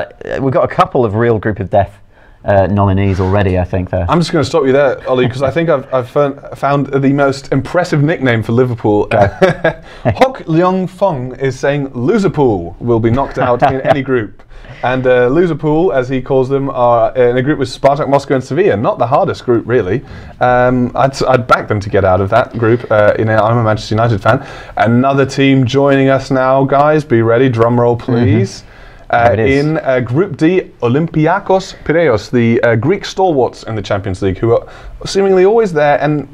We've got a couple of real group of death nominees already, I think. There. I'm just going to stop you there, Ollie, because I think I've found the most impressive nickname for Liverpool. Hok Leong Fong is saying Loserpool will be knocked out in any group. And Loserpool, as he calls them, are in a group with Spartak Moscow and Sevilla. Not the hardest group, really. I'd back them to get out of that group. I'm a Manchester United fan. Another team joining us now, guys. Be ready. Drum roll, please. In Group D, Olympiakos Piraeus, the Greek stalwarts in the Champions League, who are seemingly always there and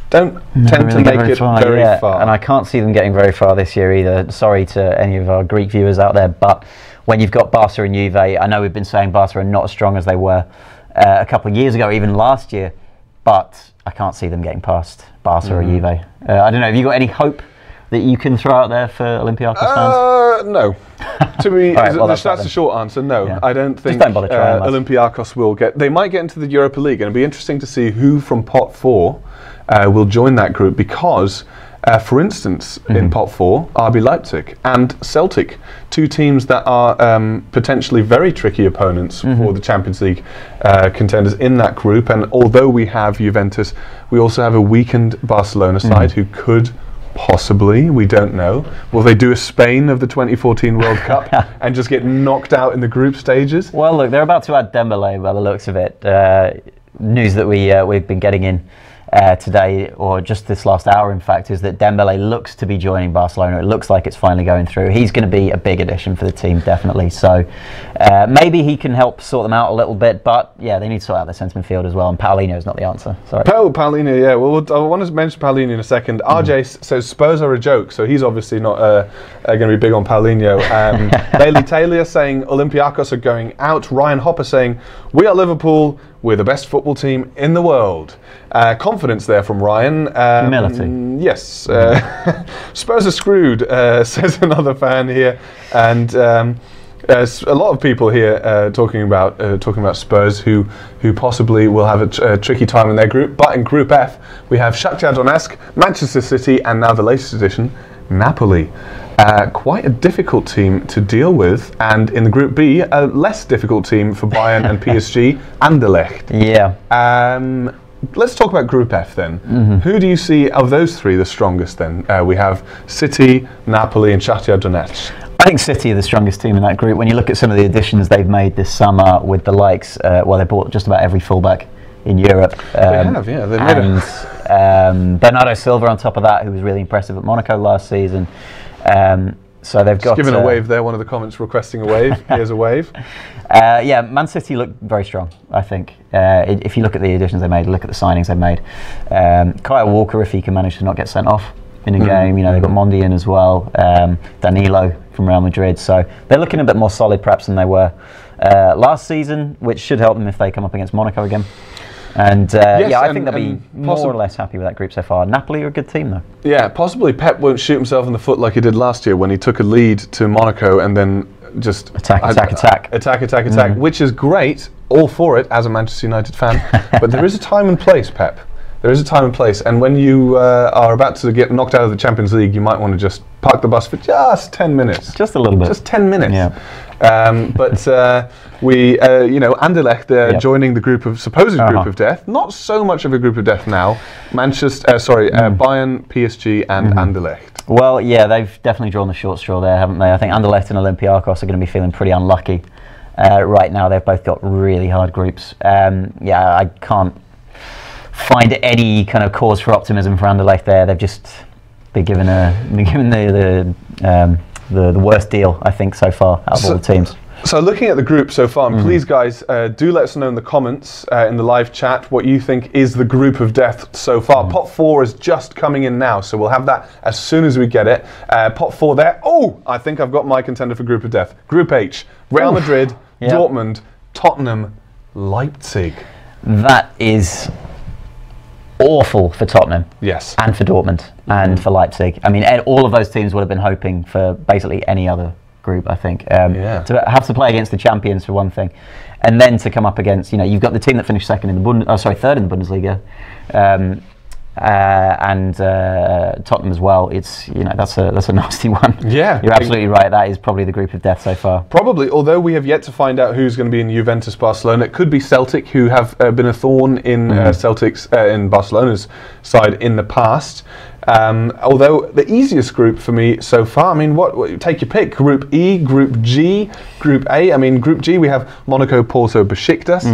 don't tend to make it very far. And I can't see them getting very far this year either. Sorry to any of our Greek viewers out there, but when you've got Barca and Juve, I know we've been saying Barca are not as strong as they were a couple of years ago, even last year, but I can't see them getting past Barca or Juve. I don't know, have you got any hope that you can throw out there for Olympiakos fans? No. To me, that's the short answer, no. Yeah. I don't think Olympiakos will get... They might get into the Europa League, and it'll be interesting to see who from Pot 4 will join that group, because... for instance, in Pot 4, RB Leipzig and Celtic, two teams that are potentially very tricky opponents for the Champions League contenders in that group. And although we have Juventus, we also have a weakened Barcelona side who could possibly, we don't know, will they do a Spain of the 2014 World Cup and just get knocked out in the group stages? Well, look, they're about to add Dembele by the looks of it. News that we've been getting in today, or just this last hour, in fact, is that Dembele looks to be joining Barcelona. It looks like it's finally going through. He's going to be a big addition for the team, definitely. So maybe he can help sort them out a little bit, but yeah, they need to sort out their centre midfield as well, and Paulinho is not the answer. Sorry. Paulinho, yeah. Well, I want to mention Paulinho in a second. RJ says Spurs are a joke, so he's obviously not going to be big on Paulinho. Bailey Taylor saying Olympiakos are going out. Ryan Hopper saying, we are Liverpool, we're the best football team in the world. Confidence there from Ryan. Humility. Yes. Spurs are screwed, says another fan here. And a lot of people here talking about Spurs who possibly will have a tricky time in their group. But in Group F, we have Shakhtar Donetsk, Manchester City, and now the latest edition, Napoli. Quite a difficult team to deal with, and in the Group B, a less difficult team for Bayern and PSG, Anderlecht. Yeah. Let's talk about Group F then. Who do you see of those three the strongest then? We have City, Napoli, and Shakhtar Donetsk. I think City are the strongest team in that group. When you look at some of the additions they've made this summer with the likes, they bought just about every fullback in Europe. They have, yeah. They've made Bernardo Silva on top of that, who was really impressive at Monaco last season. So they've got... Given a wave there, one of the comments requesting a wave. Here's a wave. Yeah, Man City look very strong, I think. If you look at the additions they made, look at the signings they've made. Kyle Walker, if he can manage to not get sent off in a game, they've got Mondi in as well, Danilo from Real Madrid. So they're looking a bit more solid perhaps than they were last season, which should help them if they come up against Monaco again. And I think they'll be more or less happy with that group so far. Napoli are a good team, though. Yeah, possibly Pep won't shoot himself in the foot like he did last year when he took a lead to Monaco and then just attack, which is great. All for it as a Manchester United fan. But there is a time and place, Pep. There is a time and place. And when you are about to get knocked out of the Champions League, you might want to just park the bus for just 10 minutes. Just a little bit. Just 10 minutes. Yeah. Anderlecht joining the supposed group of death. Not so much of a group of death now. Bayern, PSG, and Anderlecht. Well, yeah, they've definitely drawn the short straw there, haven't they? I think Anderlecht and Olympiakos are going to be feeling pretty unlucky right now. They've both got really hard groups. I can't find any kind of cause for optimism for Anderlecht there. They've just been given the worst deal, I think, so far out of all the teams. So looking at the group so far, and please guys, do let us know in the comments in the live chat what you think is the group of death so far. Pot 4 is just coming in now, so we'll have that as soon as we get it. Pot 4 there. Oh, I think I've got my contender for group of death. Group H, Real Madrid, Dortmund, Tottenham, Leipzig. That is awful for Tottenham. Yes. And for Dortmund and for Leipzig. I mean, all of those teams would have been hoping for basically any other group, I think. To have to play against the champions for one thing, and then to come up against, you've got the team that finished third in the Bundesliga, and Tottenham as well. It's that's a nasty one. Yeah, you're absolutely right. That is probably the group of death so far. Probably, although we have yet to find out who's going to be in Juventus Barcelona. It could be Celtic, who have been a thorn in in Barcelona's side in the past. Although the easiest group for me so far, I mean, what take your pick. Group E, Group G, Group A. I mean, Group G we have Monaco, Porto, Besiktas.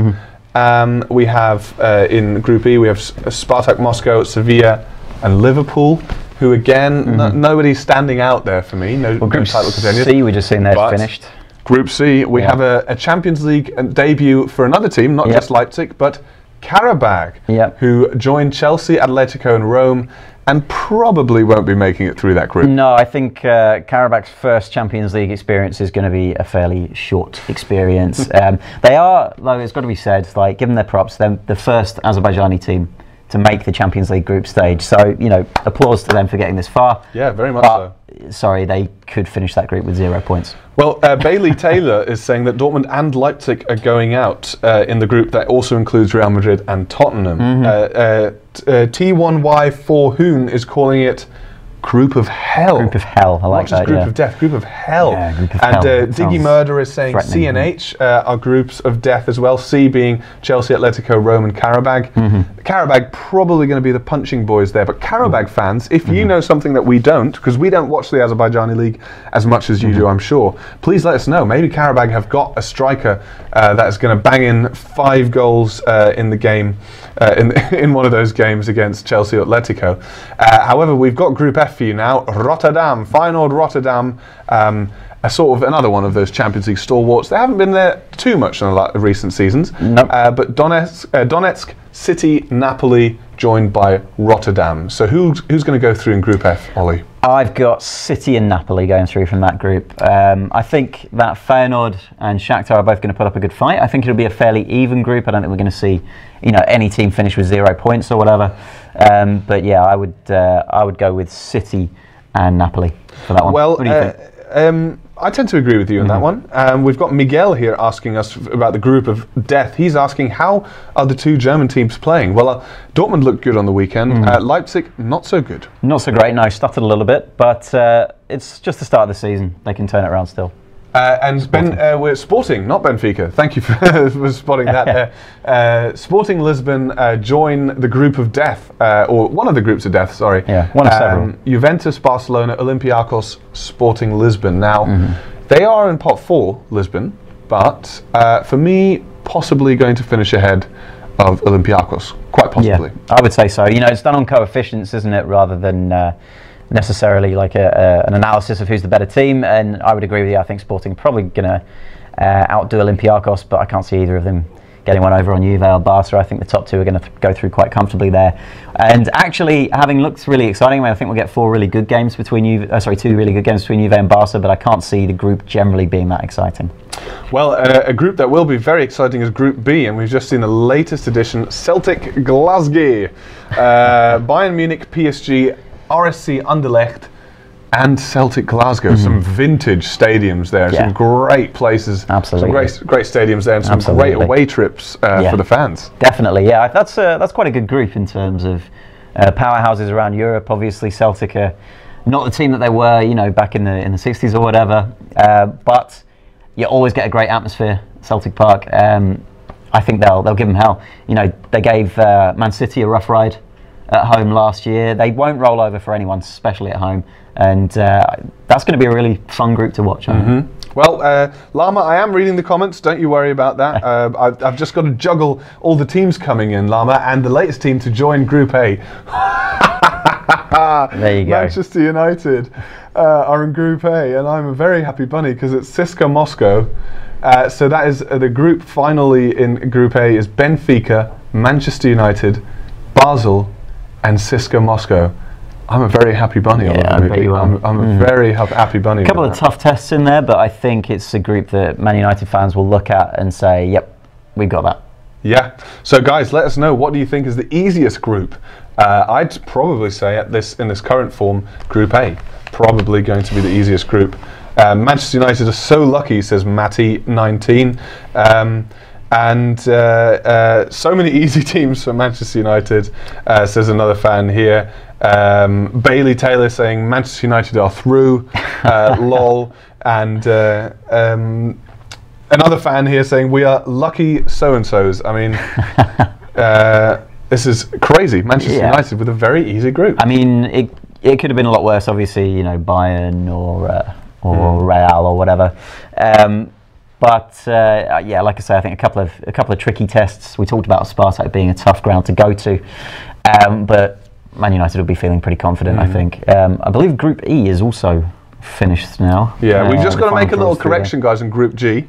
We have in Group E we have Spartak Moscow, Sevilla, and Liverpool. Who again, nobody's standing out there for me. No Group title contenders. C we just seen there finished. Group C we have a Champions League debut for another team, not just Leipzig, but Qarabag, who joined Chelsea, Atletico, and Rome, and probably won't be making it through that group. No, I think Qarabag's first Champions League experience is going to be a fairly short experience. They are, though, it's got to be said, give them their props. They're the first Azerbaijani team to make the Champions League group stage. So, applause to them for getting this far. Yeah, very much so. Sorry, they could finish that group with 0 points. Well, Bailey Taylor is saying that Dortmund and Leipzig are going out in the group that also includes Real Madrid and Tottenham. T1Y4 Hoon is calling it Group of Hell. Group of Hell, I like that. Not just Group of Death, Group of Hell. Yeah, Group of Hell. And Diggy Murder is saying C and H are groups of death as well. C being Chelsea, Atletico, Rome, and Qarabag. Qarabag probably going to be the punching boys there. But Qarabag fans, if you know something that we don't, because we don't watch the Azerbaijani league as much as you do, I'm sure, please let us know. Maybe Qarabag have got a striker that is going to bang in 5 goals in the game, in one of those games against Chelsea or Atletico. However, we've got Group F for you now. Rotterdam, Feyenoord Rotterdam, a sort of another one of those Champions League stalwarts. They haven't been there too much in the recent seasons. Nope. But Donetsk, City, Napoli, joined by Rotterdam. So who's going to go through in Group F, Ollie? I've got City and Napoli going through from that group. I think that Feyenoord and Shakhtar are both going to put up a good fight. I think it'll be a fairly even group. I don't think we're going to see, any team finish with 0 points or whatever. But yeah, I would go with City and Napoli for that one. Well, what do you think? I tend to agree with you on that one. We've got Miguel here asking us about the group of death. He's asking, how are the 2 German teams playing? Well, Dortmund looked good on the weekend. Leipzig, not so good. Not so great. No, stuttered a little bit, but it's just the start of the season. They can turn it around still. And we're Sporting, not Benfica. Thank you for spotting that there. Sporting Lisbon join the group of death, or one of the groups of death, sorry. Yeah, one of several. Juventus, Barcelona, Olympiakos, Sporting Lisbon. Now, they are in pot 4, Lisbon, but for me, possibly going to finish ahead of Olympiakos, quite possibly. Yeah, I would say so. You know, it's done on coefficients, isn't it, rather than necessarily like an analysis of who's the better team. And I would agree with you. I think Sporting probably going to outdo Olympiakos, but I can't see either of them getting one over on Juve or Barca. I think the top two are going to go through quite comfortably there. And actually, having looked really exciting, I think we'll get two really good games between Juve and Barca, but I can't see the group generally being that exciting. Well, a group that will be very exciting is Group B, and we've just seen the latest edition: Celtic Glasgow, Bayern Munich, PSG, RSC Anderlecht, and Celtic Glasgow. Some vintage stadiums there, some great places, absolutely, some great stadiums there, and some great away trips for the fans. Definitely, yeah. That's quite a good group in terms of powerhouses around Europe. Obviously, Celtic are not the team that they were, you know, back in the 60s or whatever, but you always get a great atmosphere at Celtic Park. I think they'll give them hell. You know, they gave Man City a rough ride at home last year. They won't roll over for anyone, especially at home. And that's going to be a really fun group to watch. Well, Lama, I am reading the comments. Don't you worry about that. I've just got to juggle all the teams coming in, Lama, and the latest team to join Group A. There you go. Manchester United are in Group A, and I'm a very happy bunny because it's CSKA Moscow. So that is the group finally in Group A is Benfica, Manchester United, Basel, and CSKA Moscow. I'm a very happy bunny. Yeah, I bet you are. I'm a very happy bunny. A couple of tough tests in there, but I think it's a group that Man United fans will look at and say, yep, we've got that. Yeah. So guys, let us know, what do you think is the easiest group? I'd probably say in this current form, Group A, probably going to be the easiest group. Manchester United are so lucky, says Matty19. And so many easy teams for Manchester United, says another fan here. Bailey Taylor saying Manchester United are through, lol. And another fan here saying we are lucky so-and-sos. I mean, this is crazy. Manchester United with a very easy group. I mean, it could have been a lot worse, obviously, you know, Bayern or Real or whatever. But yeah, like I say, I think a couple of tricky tests. We talked about Spartak being a tough ground to go to, but Man United will be feeling pretty confident. I think. I believe Group E is also finished now. Yeah, we've just got to make a little correction, guys, in Group G.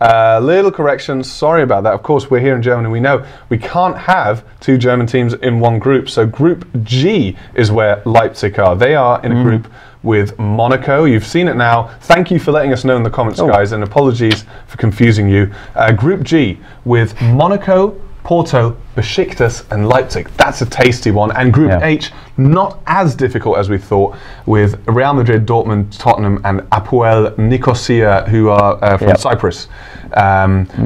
Little correction. Sorry about that. Of course, we're here in Germany. We know we can't have two German teams in one group. So Group G is where Leipzig are. They are in a group with Monaco. You've seen it now. Thank you for letting us know in the comments, guys, and apologies for confusing you. Group G with Monaco, Porto, Besiktas and Leipzig. That's a tasty one. And Group H, not as difficult as we thought, with Real Madrid, Dortmund, Tottenham and Apoel Nicosia, who are from Cyprus.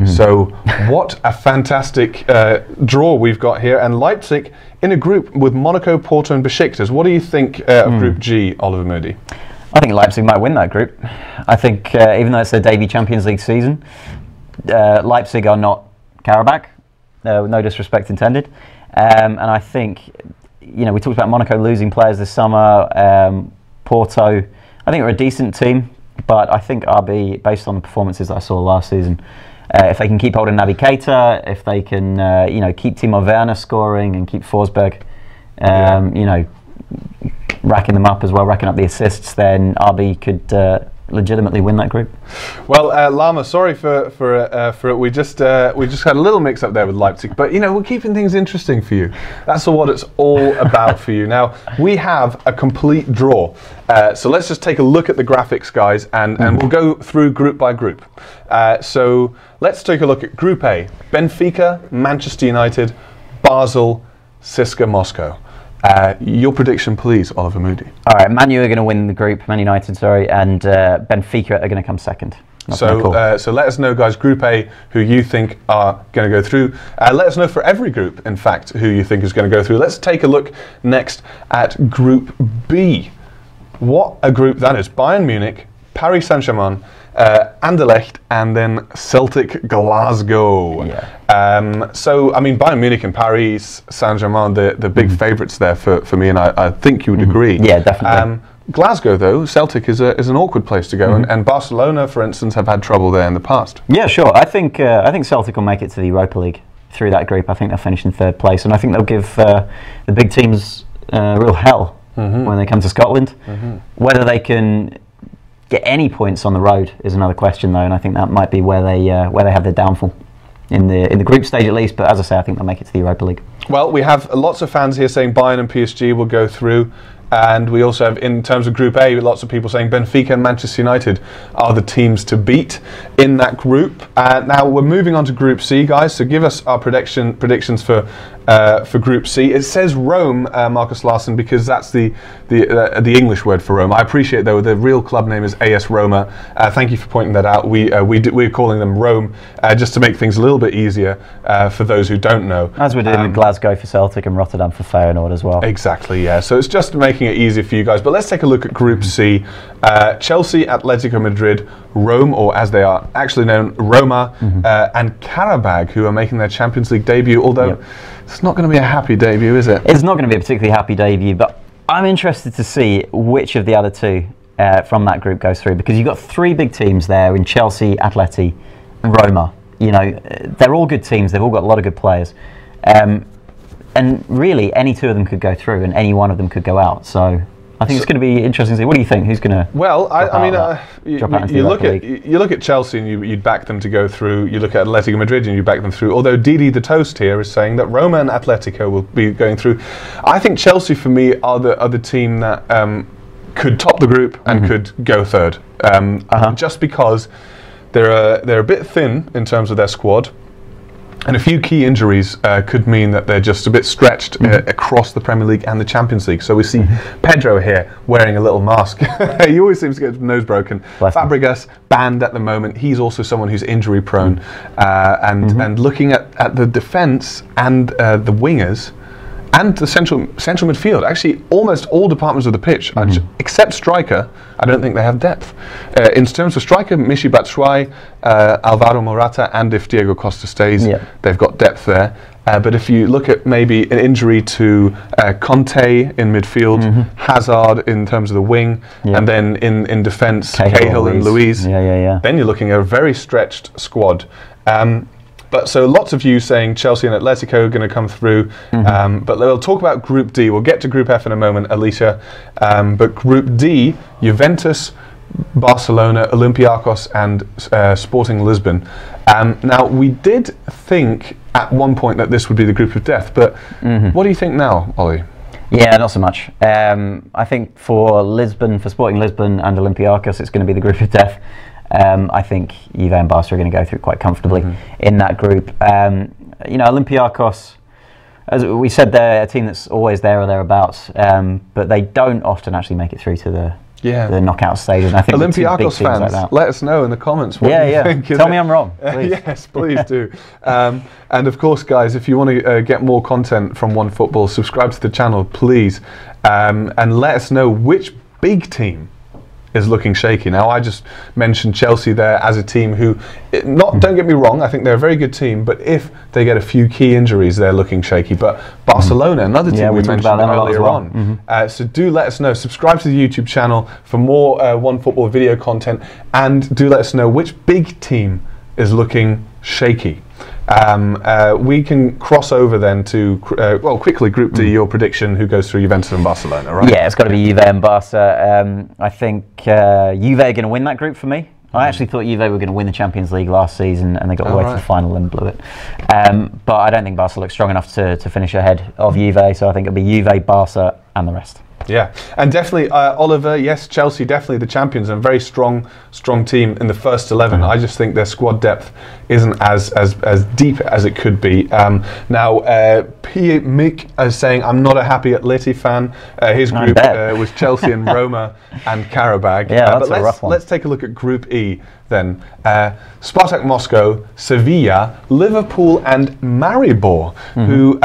So what a fantastic draw we've got here. And Leipzig in a group with Monaco, Porto and Besiktas. What do you think of Group G, Oliver Moody? I think Leipzig might win that group. I think even though it's their debut Champions League season, Leipzig are not Karabakh. No disrespect intended. And I think, you know, we talked about Monaco losing players this summer. Porto, I think are a decent team, but I think RB, based on the performances that I saw last season, if they can keep holding Naby Keita, if they can, you know, keep Timo Werner scoring and keep Forsberg, you know, racking them up as well, racking up the assists, then RB could legitimately win that group. Well, Lama, sorry for it. We just had a little mix up there with Leipzig, but you know, we're keeping things interesting for you. That's what it's all about for you. Now we have a complete draw, so let's just take a look at the graphics, guys, and we'll go through group by group. So let's take a look at Group A: Benfica, Manchester United, Basel, CSKA Moscow. Your prediction, please, Oliver Moody. All right, Man U are going to win the group, Man United, sorry, and Benfica are going to come second. So let us know, guys, Group A, who you think are going to go through. Let us know for every group, in fact, who you think is going to go through. Let's take a look next at Group B. What a group that is. Bayern Munich, Paris Saint-Germain, Anderlecht, and then Celtic Glasgow. So, I mean, Bayern Munich and Paris Saint-Germain, the big favourites there for me, and I think you would agree. Yeah, definitely. Glasgow, though, Celtic is an awkward place to go, and Barcelona, for instance, have had trouble there in the past. Yeah, sure. I think Celtic will make it to the Europa League through that group. I think they'll finish in third place, and I think they'll give the big teams real hell when they come to Scotland. Whether they can get any points on the road is another question, though, and I think that might be where they have their downfall in the group stage at least. But as I say, I think they'll make it to the Europa League. Well, we have lots of fans here saying Bayern and PSG will go through. And we also have, in terms of Group A, lots of people saying Benfica and Manchester United are the teams to beat in that group. Now we're moving on to Group C, guys. So give us our predictions for Group C. It says Rome, Marcus Larsson, because that's the English word for Rome. I appreciate, though, the real club name is AS Roma. Thank you for pointing that out. We're calling them Rome just to make things a little bit easier for those who don't know. As we're doing with Glasgow for Celtic and Rotterdam for Feyenoord as well. Exactly, yeah. So it's just making it easier for you guys. But let's take a look at Group C. Chelsea, Atletico Madrid, Rome, or as they are actually known, Roma, and Karabag, who are making their Champions League debut, although it's not going to be a happy debut, is it? It's not going to be a particularly happy debut, but I'm interested to see which of the other two from that group goes through, because you've got three big teams there in Chelsea, Atleti, and Roma. You know, they're all good teams. They've all got a lot of good players. And really, any two of them could go through, and any one of them could go out. So I think it's going to be interesting to see. What do you think? Who's going to? Well, you look at Chelsea and you'd back them to go through. You look at Atletico Madrid and you back them through. Although Didi the Toast here is saying that Roma and Atletico will be going through. I think Chelsea, for me, are the team that could top the group and could go third. Just because they're a bit thin in terms of their squad. And a few key injuries could mean that they're just a bit stretched across the Premier League and the Champions League. So we see Pedro here wearing a little mask. He always seems to get his nose broken. Fabregas banned at the moment. He's also someone who's injury prone. And looking at the defence and the wingers and the central midfield, actually almost all departments of the pitch, except striker, I don't think they have depth. In terms of striker, Michy Batshuayi, Alvaro Murata, and if Diego Costa stays, they've got depth there. But if you look at maybe an injury to Conte in midfield, Hazard in terms of the wing, and then in defence, Cahill and Luiz, then you're looking at a very stretched squad. But so lots of you saying Chelsea and Atletico are going to come through. But we'll talk about Group D. We'll get to Group F in a moment, Alicia. But Group D, Juventus, Barcelona, Olympiakos, and Sporting Lisbon. Now, we did think at one point that this would be the group of death, but what do you think now, Ollie? Yeah, not so much. I think for Sporting Lisbon and Olympiakos, it's going to be the group of death. I think Juve and Barca are going to go through quite comfortably in that group. You know, Olympiakos, as we said, they're a team that's always there or thereabouts, but they don't often actually make it through to the knockout stage. And I think Olympiakos fans, like let us know in the comments what you think. Tell me I'm wrong, please. Yes, please do. And of course, guys, if you want to get more content from OneFootball, subscribe to the channel, please, and let us know which big team is looking shaky. Now, I just mentioned Chelsea there as a team who, don't get me wrong, I think they're a very good team, but if they get a few key injuries, they're looking shaky. But Barcelona, another team we mentioned earlier on. So do let us know. Subscribe to the YouTube channel for more OneFootball video content, and do let us know which big team is looking shaky. We can cross over then to, quickly, Group D, your prediction, who goes through Juventus and Barcelona, right? Yeah, it's got to be Juve and Barca. I think Juve are going to win that group for me. I actually thought Juve were going to win the Champions League last season, and they got all the way to the final and blew it. But I don't think Barca looks strong enough to finish ahead of Juve, so I think it'll be Juve, Barca, and the rest. Yeah, and definitely Oliver, yes, Chelsea definitely the champions and very strong team in the first 11. I just think their squad depth isn't as deep as it could be. Now, P. Mick is saying, I'm not a happy Atleti fan. His group was Chelsea and Roma and Karabag. Yeah, that's a rough one. Let's take a look at Group E then. Spartak Moscow, Sevilla, Liverpool and Maribor, who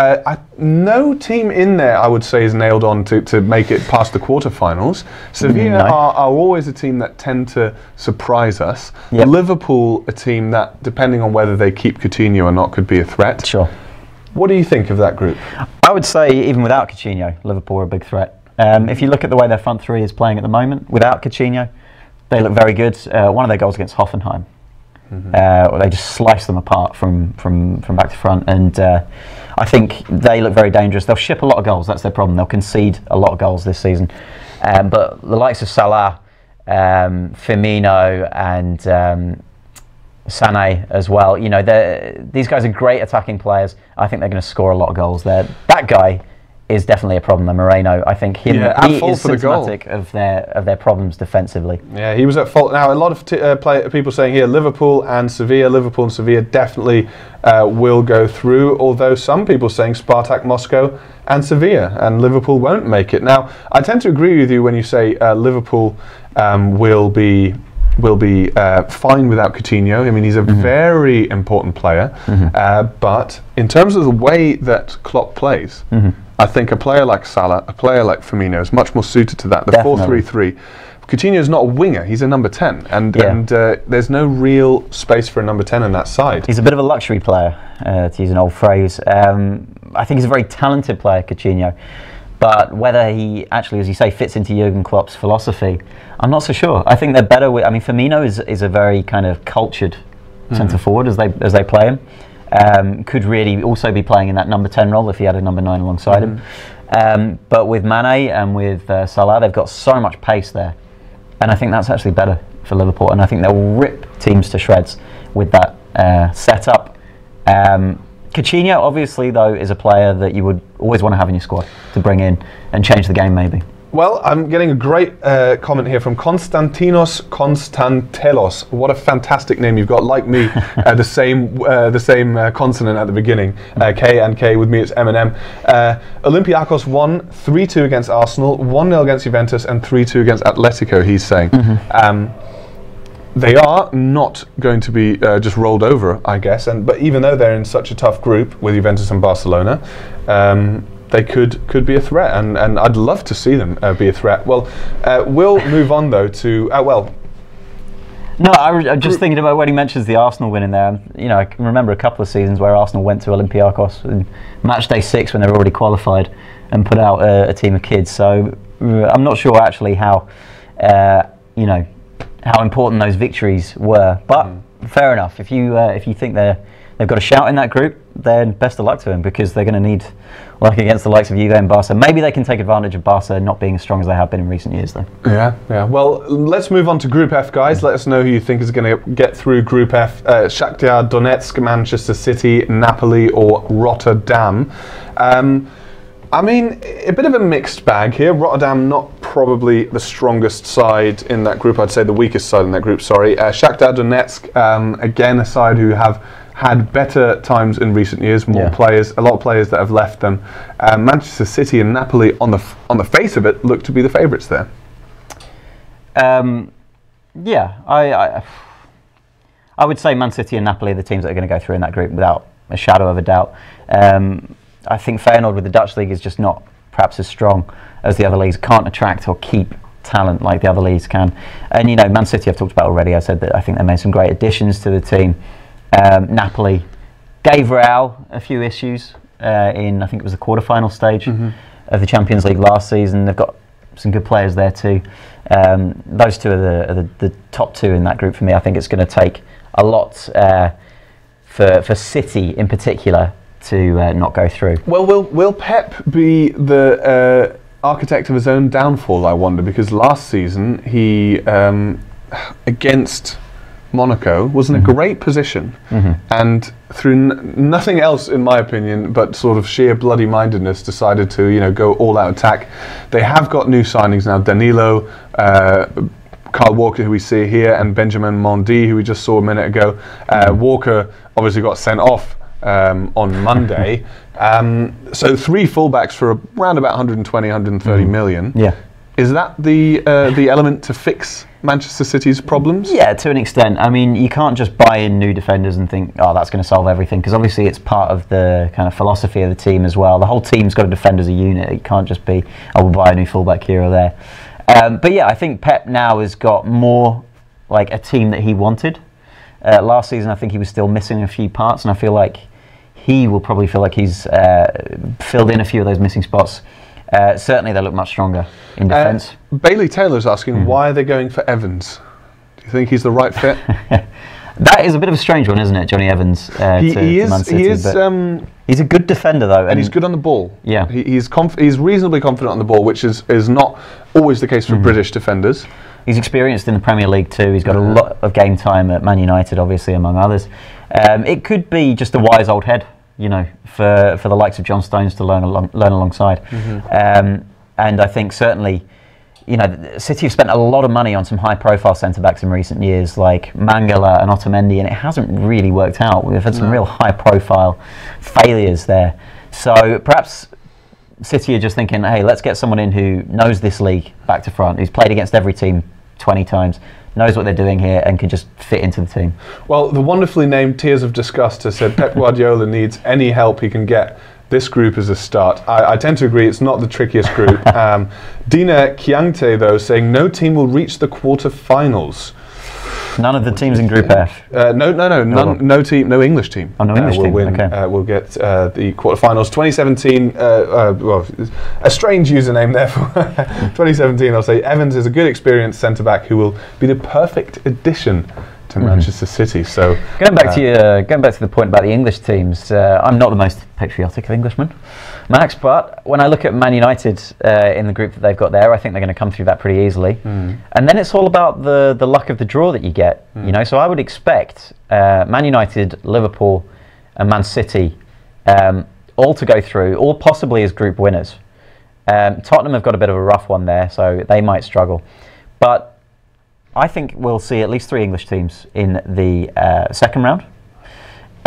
no team in there I would say is nailed on to make it past the quarterfinals. Sevilla are always a team that tend to surprise us. Liverpool, a team that, depending on whether they keep Coutinho or not, could be a threat. Sure. What do you think of that group? I would say even without Coutinho, Liverpool are a big threat. If you look at the way their front three is playing at the moment, without Coutinho, they look very good. One of their goals against Hoffenheim They just slice them apart from back to front, and I think they look very dangerous. They'll ship a lot of goals. That's their problem. They'll concede a lot of goals this season. But the likes of Salah, Firmino, and Sané as well. You know, these guys are great attacking players. I think they're going to score a lot of goals there. That guy is definitely a problem. The Moreno, I think he is symptomatic of their problems defensively. Yeah, he was at fault. Now, a lot of people saying here, Liverpool and Sevilla definitely will go through, although some people saying Spartak Moscow and Sevilla, and Liverpool won't make it. Now, I tend to agree with you when you say Liverpool will be fine without Coutinho. I mean, he's a very important player, but in terms of the way that Klopp plays, I think a player like Salah, a player like Firmino is much more suited to that. The 4-3-3. Coutinho is not a winger; he's a number 10, and there's no real space for a number 10 in that side. He's a bit of a luxury player, to use an old phrase. I think he's a very talented player, Coutinho. But whether he actually, as you say, fits into Jurgen Klopp's philosophy, I'm not so sure. I think they're better with. I mean, Firmino is a very kind of cultured centre forward as they play him. Could really also be playing in that number 10 role if he had a number 9 alongside him. But with Mane and with Salah, they've got so much pace there, and I think that's actually better for Liverpool. And I think they'll rip teams to shreds with that setup. Coutinho, obviously, though, is a player that you would always want to have in your squad to bring in and change the game, maybe. Well, I'm getting a great comment here from Konstantinos Konstantelos. What a fantastic name you've got. Like me, the same consonant at the beginning. K and K. With me, it's M and M. Olympiakos won 3-2 against Arsenal, 1-0 against Juventus, and 3-2 against Atletico, he's saying. They are not going to be just rolled over, I guess. But even though they're in such a tough group with Juventus and Barcelona, they could be a threat, and I'd love to see them be a threat. Well, we'll move on though to No, I'm just thinking about when he mentions the Arsenal win in there. You know, I can remember a couple of seasons where Arsenal went to Olympiakos in match day 6 when they were already qualified and put out a team of kids. So I'm not sure actually how how important those victories were, but fair enough. If you think they've got a shout in that group, then best of luck to them, because they're going to need, like against the likes of Juve and Barca. Maybe they can take advantage of Barca not being as strong as they have been in recent years, though. Yeah. Well, let's move on to Group F, guys. Let us know who you think is going to get through Group F. Shakhtar Donetsk, Manchester City, Napoli, or Rotterdam. I mean, a bit of a mixed bag here. Rotterdam, not probably the strongest side in that group. I'd say the weakest side in that group, sorry. Shakhtar Donetsk, again, a side who have had better times in recent years, more players, a lot of players that have left them. Manchester City and Napoli, on the face of it, look to be the favourites there. I would say Man City and Napoli are the teams that are going to go through in that group without a shadow of a doubt. I think Feyenoord with the Dutch league is just not perhaps as strong as the other leagues. Can't attract or keep talent like the other leagues can. And you know, Man City I've talked about already. I said that I think they made some great additions to the team. Napoli gave Real a few issues in, I think it was the quarter-final stage of the Champions League last season. They've got some good players there too. Those two are the top two in that group for me. I think it's going to take a lot for City in particular to not go through. Well, will Pep be the architect of his own downfall, I wonder? Because last season he, against Monaco, was in a great position, and through nothing else, in my opinion, but sort of sheer bloody mindedness, decided to go all out attack. They have got new signings now: Danilo, Kyle Walker, who we see here, and Benjamin Mendy, who we just saw a minute ago. Walker obviously got sent off on Monday. So 3 fullbacks for around about 120, 130 million. Yeah. Is that the element to fix Manchester City's problems? Yeah, to an extent. I mean, you can't just buy in new defenders and think, oh, that's going to solve everything, because obviously it's part of the kind of philosophy of the team as well. The whole team's got to defend as a unit. It can't just be, oh, we'll buy a new fullback here or there. But yeah, I think Pep now has got more like a team that he wanted. Last season, I think he was still missing a few parts, and I feel like he will probably feel like he's filled in a few of those missing spots. Certainly they look much stronger in defence. Bailey Taylor's asking, why are they going for Evans? Do you think he's the right fit? That is a bit of a strange one, isn't it, Johnny Evans? He is. Man City, he is. He's a good defender, though, and he's good on the ball. Yeah, he's reasonably confident on the ball, which is not always the case for British defenders. He's experienced in the Premier League too. He's got a lot of game time at Man United, obviously, among others. It could be just a wise old head, you know, for the likes of John Stones to learn alongside. And I think certainly, you know, City have spent a lot of money on some high-profile centre-backs in recent years, like Mangala and Otamendi, and it hasn't really worked out. We've had some real high-profile failures there. So perhaps City are just thinking, hey, let's get someone in who knows this league back to front, who's played against every team 20 times, knows what they're doing here, and can just fit into the team. Well, the wonderfully named Tears of Disgust has said Pep Guardiola needs any help he can get. This group is a start. I tend to agree, it's not the trickiest group. Dina Kiangte, though, saying no team will reach the quarter-finals. None of the teams in Group F? No team, no English team. Oh, no English team, win, okay. We'll get the quarter-finals. 2017, well, a strange username there for 2017, I'll say. Evans is a good experienced centre-back who will be the perfect addition to Manchester City. So going back to the point about the English teams, I'm not the most patriotic of Englishmen, Max, but when I look at Man United in the group that they've got there, I think they're going to come through that pretty easily. And then it's all about the luck of the draw that you get. You know, so I would expect Man United, Liverpool, and Man City all to go through, or possibly as group winners. Tottenham have got a bit of a rough one there, so they might struggle, but I think we'll see at least 3 English teams in the second round.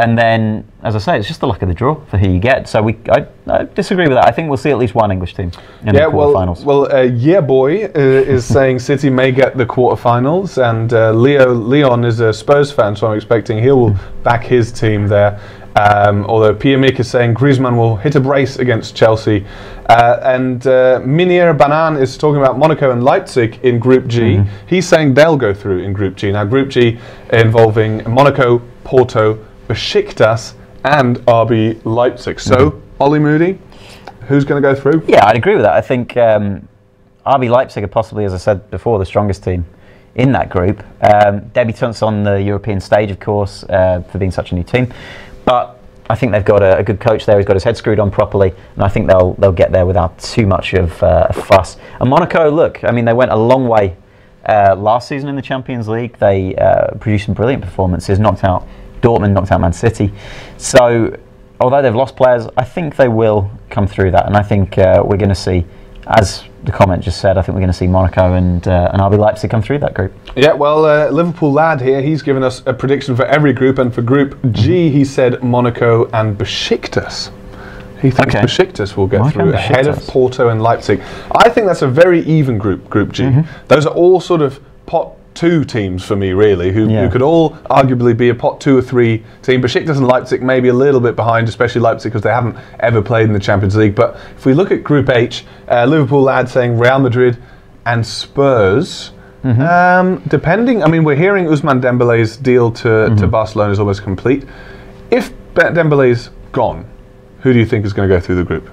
And then, as I say, it's just the luck of the draw for who you get. So I disagree with that. I think we'll see at least 1 English team in the quarterfinals. Yeah Boy is saying City may get the quarterfinals. And Leon is a Spurs fan, so I'm expecting he will back his team there. Although Pierre Mick is saying Griezmann will hit a brace against Chelsea. And Minier Banan is talking about Monaco and Leipzig in Group G. He's saying they'll go through in Group G. Now, Group G involving Monaco, Porto, Besiktas and RB Leipzig. So, Ollie Moody, who's going to go through? Yeah, I'd agree with that. I think RB Leipzig are possibly, as I said before, the strongest team in that group. Debutants on the European stage, of course, for being such a new team. But I think they've got a good coach there. He's got his head screwed on properly, and I think they'll get there without too much of fuss. And Monaco, look, I mean, they went a long way last season in the Champions League. They produced some brilliant performances, knocked out Dortmund, knocked out Man City. So, although they've lost players, I think they will come through that, and I think we're going to see, as the comment just said, I think we're going to see Monaco and RB Leipzig come through that group. Yeah, well, Liverpool lad here, he's given us a prediction for every group, and for Group G, he said Monaco and Besiktas. He thinks Besiktas will get through ahead of Porto and Leipzig. I think that's a very even group, Group G. Those are all sort of pot 2 teams for me, really, who could all arguably be a pot 2 or 3 team. Besiktas and Leipzig maybe a little bit behind, especially Leipzig because they haven't ever played in the Champions League. But if we look at Group H, Liverpool lad saying Real Madrid and Spurs. Depending, I mean, we're hearing Ousmane Dembele's deal to Barcelona is almost complete. If Dembele's gone, who do you think is going to go through the group?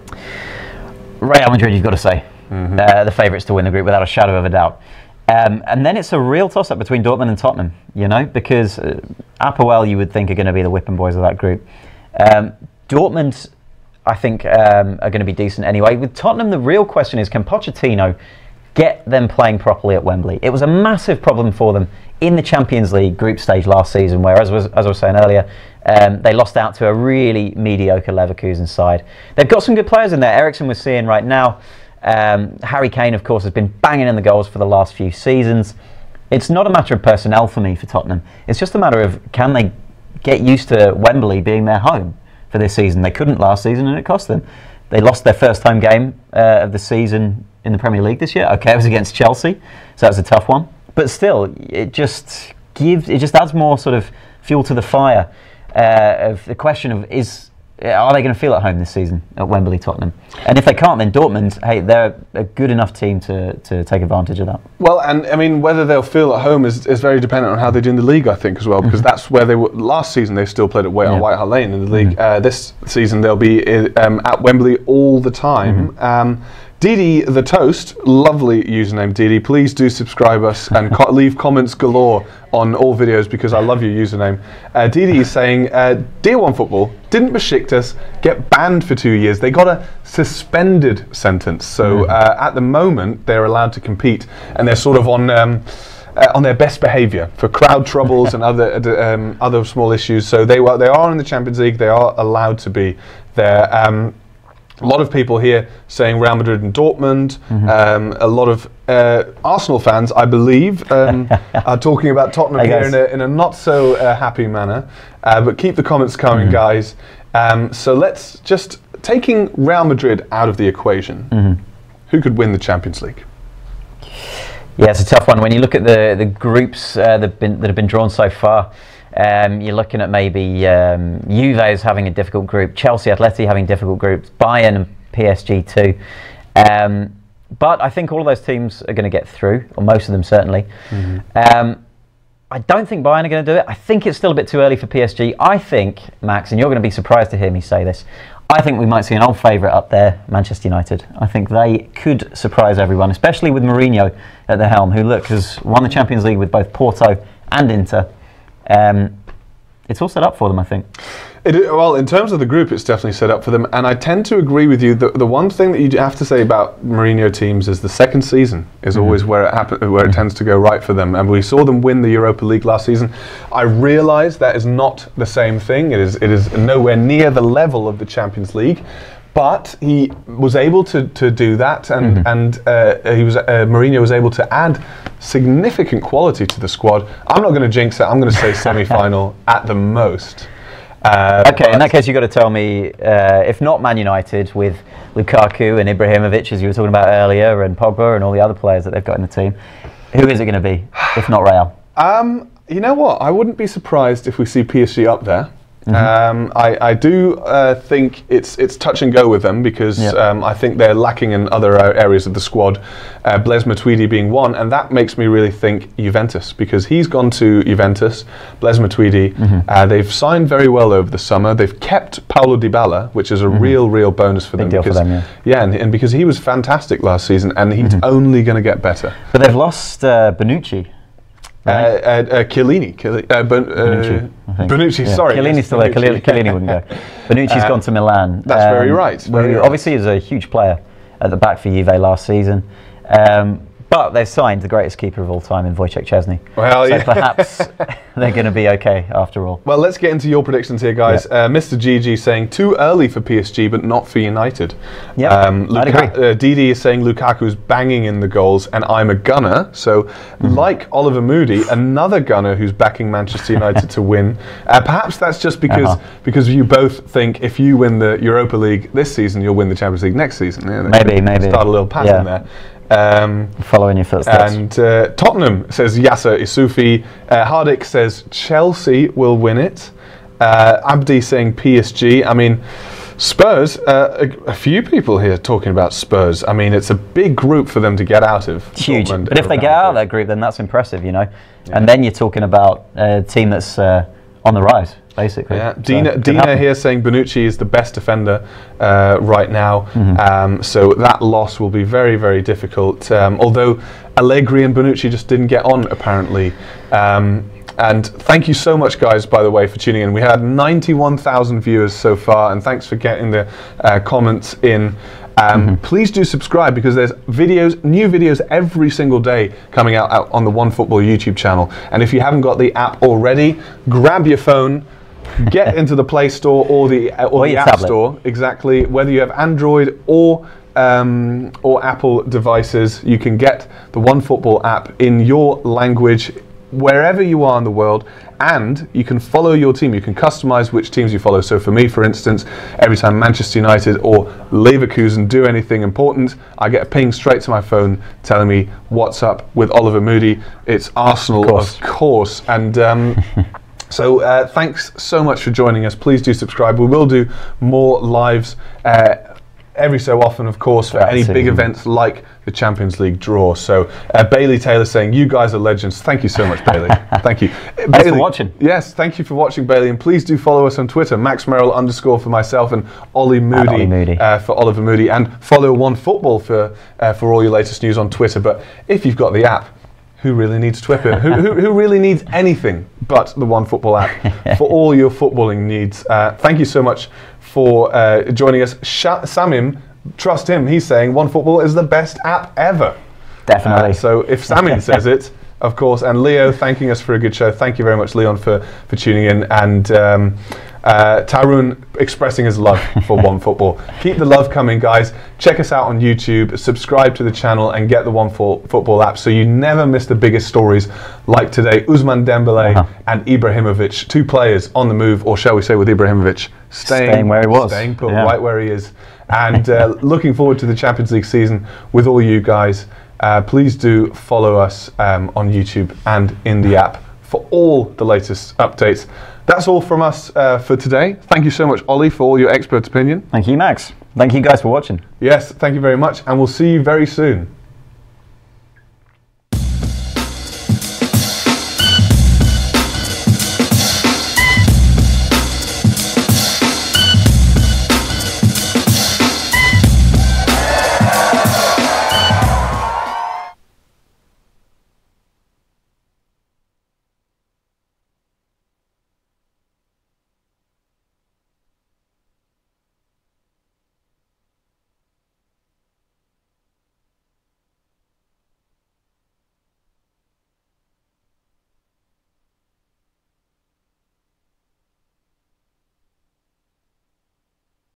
Real Madrid, you've got to say. The favourites to win the group without a shadow of a doubt. And then it's a real toss-up between Dortmund and Tottenham, you know, because Apoel, you would think, are going to be the whipping boys of that group. Dortmund, I think, are going to be decent anyway. With Tottenham, the real question is, can Pochettino get them playing properly at Wembley? It was a massive problem for them in the Champions League group stage last season, where, as I was saying earlier, they lost out to a really mediocre Leverkusen side. They've got some good players in there. Eriksen, we're seeing right now. Harry Kane, of course, has been banging in the goals for the last few seasons. It's not a matter of personnel for me for Tottenham. It's just a matter of, can they get used to Wembley being their home for this season? They couldn't last season, and it cost them. They lost their first home game of the season in the Premier League this year. Okay, it was against Chelsea, so that was a tough one. But still, it just adds more sort of fuel to the fire of the question of, are they going to feel at home this season at Wembley, Tottenham? And if they can't, then Dortmund, hey, they're a good enough team to take advantage of that. Well, and I mean, whether they'll feel at home is very dependent on how they do in the league, I think, as well, because that's where they were last season. They still played at White Hart Lane in the league. This season they'll be at Wembley all the time. Didi the Toast, lovely username Didi. Please do subscribe us and leave comments galore on all videos because I love your username. Didi is saying, Dear OneFootball, didn't Besiktas get banned for 2 years? They got a suspended sentence. So at the moment they're allowed to compete and they're sort of on their best behaviour for crowd troubles and other small issues. So they are in the Champions League. They are allowed to be there. A lot of people here saying Real Madrid and Dortmund. A lot of Arsenal fans, I believe, are talking about Tottenham here in a not so happy manner. But keep the comments coming, guys. So let's just, taking Real Madrid out of the equation, who could win the Champions League? Yeah, it's a tough one. When you look at the groups that have been drawn so far, you're looking at maybe Juve is having a difficult group, Chelsea, Atleti having difficult groups, Bayern and PSG too. But I think all of those teams are going to get through, or most of them certainly. I don't think Bayern are going to do it. I think it's still a bit too early for PSG. I think, Max, and you're going to be surprised to hear me say this, I think we might see an old favourite up there, Manchester United. I think they could surprise everyone, especially with Mourinho at the helm, who, has won the Champions League with both Porto and Inter. It's all set up for them, I think. Well, in terms of the group, it's definitely set up for them. And I tend to agree with you. The one thing that you have to say about Mourinho teams is the second season is always where it tends to go right for them. And we saw them win the Europa League last season. I realise that is not the same thing. It is nowhere near the level of the Champions League. But he was able to do that, and Mourinho was able to add significant quality to the squad. I'm not going to jinx it. I'm going to say semi-final at the most. Okay, in that case, you've got to tell me, if not Man United with Lukaku and Ibrahimovic, as you were talking about earlier, and Pogba and all the other players that they've got in the team, who is it going to be, if not Real? You know what? I wouldn't be surprised if we see PSG up there. I do think it's touch and go with them because I think they're lacking in other areas of the squad, Blaise Matuidi being one, and that makes me really think Juventus because he's gone to Juventus, Blaise Matuidi. They've signed very well over the summer. They've kept Paulo Dybala, which is a real bonus for them. Big deal because, for them, and because he was fantastic last season and he's only going to get better. But they've lost Bonucci. Chiellini. Bonucci, sorry. Chiellini's still there. Chiellini wouldn't go. Bonucci's gone to Milan. That's very right. Obviously, he was a huge player at the back for Juve last season. But they've signed the greatest keeper of all time in Wojciech Szczesny. Well, so perhaps they're going to be okay after all. Well, let's get into your predictions here, guys. Mr. GG saying too early for PSG, but not for United. I'd agree. Didi is saying Lukaku's banging in the goals, and I'm a gunner. So, like Oliver Moody, another gunner who's backing Manchester United to win. Perhaps that's just because you both think if you win the Europa League this season, you'll win the Champions League next season. Maybe. Start a little pattern there. Following your footsteps. And Tottenham says Yasser Isufi. Hardik says Chelsea will win it. Abdi saying PSG. I mean, Spurs, a few people here talking about Spurs. I mean, it's a big group for them to get out of. Huge. But if they get out of that group, then that's impressive, And then you're talking about a team that's on the rise, basically. Yeah. Dina here saying Bonucci is the best defender right now. So that loss will be very difficult. Although Allegri and Bonucci just didn't get on, apparently. And thank you so much, guys, by the way, for tuning in. We had 91,000 viewers so far, and thanks for getting the comments in. Please do subscribe because there's new videos every single day coming out on the OneFootball YouTube channel. And if you haven't got the app already, grab your phone, get into the Play Store or the App Store. Exactly. Whether you have Android or Apple devices, you can get the OneFootball app in your language wherever you are in the world, and you can follow your team. You can customize which teams you follow. So for me, for instance, every time Manchester United or Leverkusen do anything important, I get a ping straight to my phone telling me what's up with Oliver Moody. It's Arsenal, of course. And so thanks so much for joining us. Please do subscribe. We will do more lives every so often, of course, for any big events like the Champions League draw. So Bailey Taylor saying, you guys are legends. Thank you so much, Bailey. Thank you. Thanks Bailey, for watching. Yes, thank you for watching, Bailey. And please do follow us on Twitter, _Merrill_ for myself, and Ollie Moody, for Oliver Moody. And follow Onefootball for all your latest news on Twitter. But if you've got the app, who really needs Twitter? who really needs anything but the Onefootball app for all your footballing needs? Thank you so much for joining us. Samim, trust him, he's saying Onefootball is the best app ever. Definitely. So if Samim says it, of course, and Leo thanking us for a good show. Thank you very much, Leon, for tuning in. And Tarun expressing his love for Onefootball. Keep the love coming, guys. Check us out on YouTube, subscribe to the channel, and get the Onefootball app so you never miss the biggest stories like today. Ousmane Dembele and Ibrahimovic, 2 players on the move, or shall we say with Ibrahimovic, staying where he was. Staying put right where he is. And looking forward to the Champions League season with all you guys. Please do follow us on YouTube and in the app for all the latest updates. That's all from us for today. Thank you so much, Ollie, for all your expert opinion. Thank you, Max. Thank you guys for watching. Yes, thank you very much, and we'll see you very soon.